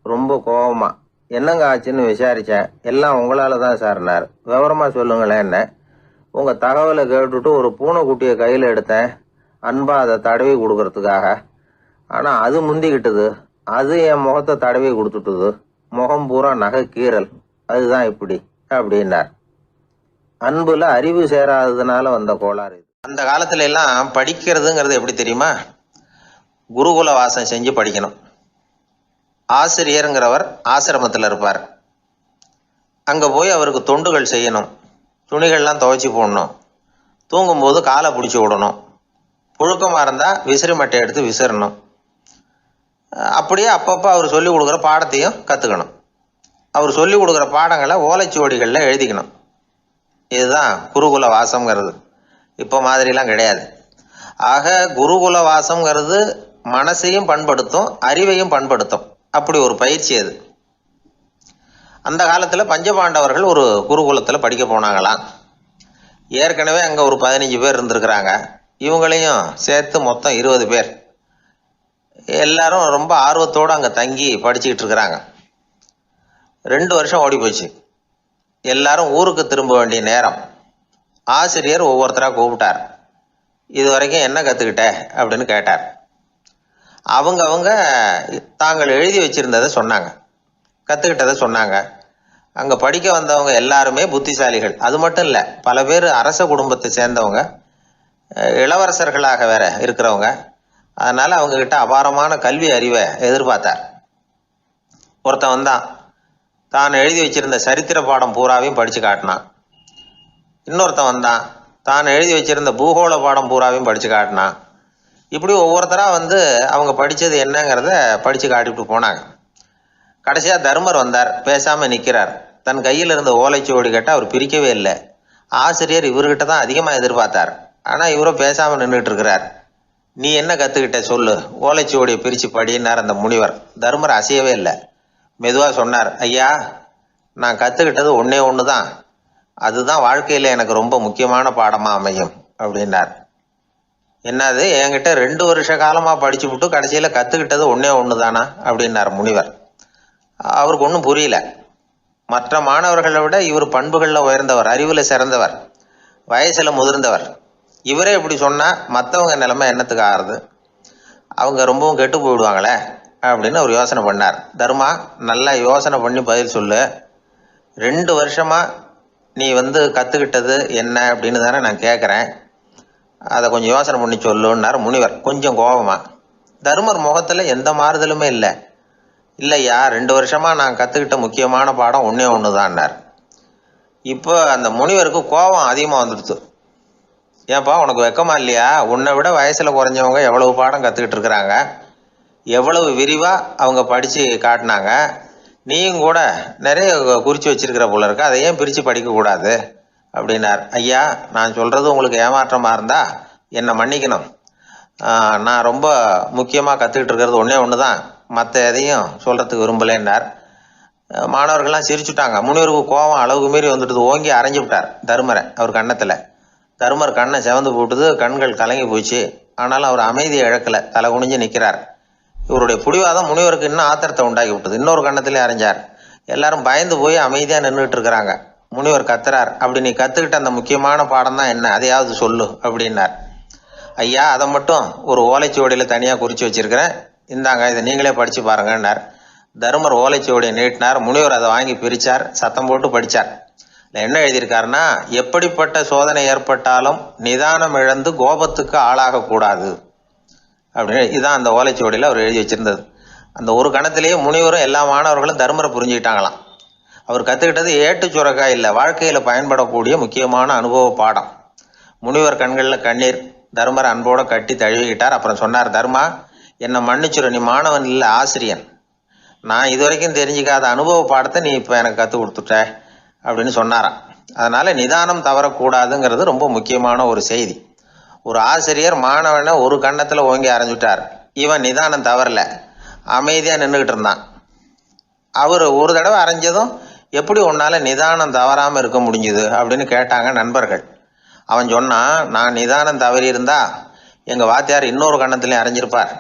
S3: ரொம்ப கோபமாக, என்னங்க ஆச்சுன்னு விசாரித்தேன். எல்லாம் உங்களால் தான் சார்னார். விவரமாக சொல்லுங்களேன். என்ன உங்கள் தகவலை கேட்டுட்டு ஒரு பூனைக்குட்டியை கையில் எடுத்தேன், அன்பாக அதை தடவி கொடுக்கறதுக்காக. ஆனால் அது முந்திக்கிட்டது, அது என் முகத்தை தடவி கொடுத்துட்டுது. முகம் பூரா நகை கீறல், அதுதான் இப்படி அப்படின்னார். அன்புல அறிவு சேராததுனால வந்த கோளாறு இது. அந்த காலத்துல எல்லாம் படிக்கிறதுங்கிறது எப்படி தெரியுமா, குருகுல வாசம் செஞ்சு படிக்கணும். ஆசிரியருங்கிறவர் ஆசிரமத்தில் இருப்பார். அங்கே போய் அவருக்கு தொண்டுகள் செய்யணும். துணிகள்லாம் துவைச்சி போடணும். தூங்கும்போது காலை பிடிச்சி விடணும். புழுக்கமாக இருந்தால் விசிறி மட்டை எடுத்து விசிறணும். அப்படியே அப்பப்போ அவர் சொல்லிக் கொடுக்குற பாடத்தையும் கற்றுக்கணும். அவர் சொல்லிக் கொடுக்குற பாடங்களை ஓலைச்சுவடிகளில் எழுதிக்கணும். இதுதான் குருகுல வாசம்ங்கிறது. இப்போ மாதிரிலாம் கிடையாது. ஆக குருகுல வாசம்ங்கிறது மனசையும் பண்படுத்தும், அறிவையும் பண்படுத்தும். அப்படி ஒரு பயிற்சி அது. அந்த காலத்தில் பஞ்சபாண்டவர்கள் ஒரு குருகுலத்தில் படிக்க போனாங்களாம். ஏற்கனவே அங்கே ஒரு 15 பேர் இருந்திருக்கிறாங்க. இவங்களையும் சேர்த்து மொத்தம் 20 பேர். எல்லாரும் ரொம்ப ஆர்வத்தோடு அங்கே தங்கி படிச்சுக்கிட்டு இருக்கிறாங்க. 2 வருஷம் ஓடி போச்சு. எல்லாரும் ஊருக்கு திரும்ப வேண்டிய நேரம். ஆசிரியர் ஒவ்வொருத்தராக கூப்பிட்டார். இது வரைக்கும் என்ன கற்றுக்கிட்ட அப்படின்னு கேட்டார். அவங்க தாங்கள் எழுதி வச்சிருந்ததை சொன்னாங்க, கற்றுக்கிட்டதை சொன்னாங்க. அங்கே படிக்க வந்தவங்க எல்லாருமே புத்திசாலிகள். அது மட்டும் இல்லை, பல பேர் அரச குடும்பத்தை சேர்ந்தவங்க, இளவரசர்களாக வேற இருக்கிறவங்க. அதனால் அவங்கக்கிட்ட அபாரமான கல்வி அறிவை எதிர்பார்த்தார். ஒருத்தன் வந்தான், தான் எழுதி வச்சிருந்த சரித்திர பாடம் பூராவையும் படித்து காட்டினான். இன்னொருத்தன் வந்தான், தான் எழுதி வச்சிருந்த பூகோள பாடம் பூராவையும் படித்து காட்டினான். இப்படி ஒவ்வொருத்தராக வந்து அவங்க படித்தது என்னங்கிறத படித்து காட்டிவிட்டு போனாங்க. கடைசியாக தர்மர் வந்தார். பேசாமல் நிற்கிறார். தன் கையில் இருந்த ஓலைச்சுவடி கேட்டால் அவர் பிரிக்கவே இல்லை. ஆசிரியர் இவர்கிட்ட தான் அதிகமாக எதிர்பார்த்தார். ஆனால் இவரும் பேசாமல் நின்றுட்டு இருக்கிறார். நீ என்ன கற்றுக்கிட்ட சொல்லு, ஓலைச்சுவடியை பிரித்து படினார் அந்த முனிவர். தர்மர் அசையவே இல்லை. மெதுவாக சொன்னார், ஐயா, நான் கற்றுக்கிட்டது ஒன்றே ஒன்று தான். அதுதான் வாழ்க்கையில் எனக்கு ரொம்ப முக்கியமான பாடமாக அமையும் அப்படின்னார். என்னது, என்கிட்ட 2 வருஷ காலமாக படிச்சு விட்டு கடைசியில் கற்றுக்கிட்டது ஒன்றே ஒன்று தானா அப்படின்னார் முனிவர். அவருக்கு ஒன்றும் புரியல. மற்ற மாணவர்களை விட இவர் பண்புகளில் உயர்ந்தவர், அறிவில் சிறந்தவர், வயசில் முதிர்ந்தவர். இவரே இப்படி சொன்னால் மற்றவங்க நிலைமை என்னத்துக்கு ஆறுது, அவங்க ரொம்பவும் கெட்டு போயிடுவாங்களே அப்படின்னு அவர் யோசனை பண்ணார். தர்மா, நல்லா யோசனை பண்ணி பதில் சொல்லு. 2 வருஷமாக நீ வந்து கற்றுக்கிட்டது என்ன அப்படின்னு தானே நான் கேட்குறேன், அதை கொஞ்சம் யோசனை பண்ணி சொல்லுன்னார் முனிவர் கொஞ்சம் கோபமாக. தர்மர் முகத்தில் எந்த மாறுதலுமே இல்லை. இல்லையா, 2 வருஷமாக நான் கற்றுக்கிட்ட முக்கியமான பாடம் ஒன்றே ஒன்று தான்னார். இப்போ அந்த முனிவருக்கு கோபம் அதிகமாக வந்துடுச்சு. ஏன்பா, உனக்கு வெக்கமா இல்லையா? உன்னை விட வயசில் குறைஞ்சவங்க எவ்வளவு பாடம் கற்றுக்கிட்டு இருக்கிறாங்க, எவ்வளவு விரிவாக அவங்க படித்து காட்டினாங்க. நீயும் கூட நிறைய குறித்து வச்சிருக்கிற போல இருக்க, அதை ஏன் பிரித்து படிக்கக்கூடாது அப்படின்னார். ஐயா, நான் சொல்கிறது உங்களுக்கு ஏமாற்றமாக இருந்தால் என்னை மன்னிக்கணும். நான் ரொம்ப முக்கியமாக கற்றுக்கிட்டு இருக்கிறது ஒன்றே ஒன்று தான், மற்ற எதையும் சொல்கிறதுக்கு விரும்பலைன்னார். மாணவர்கள்லாம் சிரிச்சுட்டாங்க. முனிவருக்கு கோபம் அளவுக்கு மீறி வந்துட்டு ஓங்கி அரைஞ்சு விட்டார் தர்மரை அவர் கன்னத்தில். தர்மர் கண்ணை செவந்து போட்டுது, கண்கள் கலங்கி போச்சு. ஆனாலும் அவர் அமைதியை இழக்கலை, தலை குனிஞ்சு நிற்கிறார். இவருடைய பிடிவாதம் முனிவருக்கு இன்னும் ஆத்திரத்தை உண்டாக்கி விட்டது. இன்னொரு கன்னத்திலே அரைஞ்சார். எல்லாரும் பயந்து போய் அமைதியாக நின்றுட்டு இருக்கிறாங்க. முனிவர் கத்துறார், அப்படி நீ கற்றுக்கிட்ட அந்த முக்கியமான பாடம் தான் என்ன, அதையாவது சொல்லு அப்படின்னார். ஐயா அதை மட்டும் ஒரு ஓலைச்சுவடியில் தனியாக குறித்து வச்சிருக்கிறேன், இந்தாங்க இதை நீங்களே படித்து பாருங்கன்னார். தருமர் ஓலைச்சுவடியை நீட்டினார். முனிவர் அதை வாங்கி பிரித்தார், சத்தம் போட்டு படித்தார். என்ன எழுதியிருக்காருன்னா, எப்படிப்பட்ட சோதனை ஏற்பட்டாலும் நிதானம் இழந்து கோபத்துக்கு ஆளாகக்கூடாது அப்படின்னு இதுதான் அந்த ஓலைச்சுவடியில் அவர் எழுதி வச்சிருந்தது. அந்த ஒரு கணத்திலேயே முனிவரும் எல்லா மாணவர்களும் தர்மரை புரிஞ்சுக்கிட்டாங்களாம். அவர் கற்றுக்கிட்டது ஏட்டு சுரக்காய் இல்லை, வாழ்க்கையில் பயன்படக்கூடிய முக்கியமான அனுபவ பாடம். முனிவர் கண்களில் கண்ணீர். தர்மரை அன்போடு கட்டி தழுவிக்கிட்டார். அப்புறம் சொன்னார், தர்மா என்னை மன்னிச்சுரு, நீ மாணவன் இல்லை ஆசிரியன். நான் இதுவரைக்கும் தெரிஞ்சிக்காத அனுபவ பாடத்தை நீ இப்போ எனக்கு கற்றுக் கொடுத்துட்ட அப்படின்னு சொன்னாராம். அதனால் நிதானம் தவறக்கூடாதுங்கிறது ரொம்ப முக்கியமான ஒரு செய்தி. ஒரு ஆசிரியர் மாணவனை ஒரு கன்னத்தில் ஓங்கி அரைஞ்சுட்டார். இவன் நிதானம் தவறல, அமைதியாக நின்றுக்கிட்டு இருந்தான். அவர் ஒரு தடவை அரைஞ்சதும் எப்படி உன்னால் நிதானம் தவறாமல் இருக்க முடிஞ்சுது அப்படின்னு கேட்டாங்க நண்பர்கள். அவன் சொன்னான், நான் நிதானம் தவறி இருந்தா எங்கள் வாத்தியார் இன்னொரு கன்னத்துலேயும் அரைஞ்சிருப்பார்,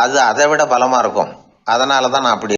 S3: அது அதை விட பலமாக இருக்கும், அதனால தான் நான் அப்படி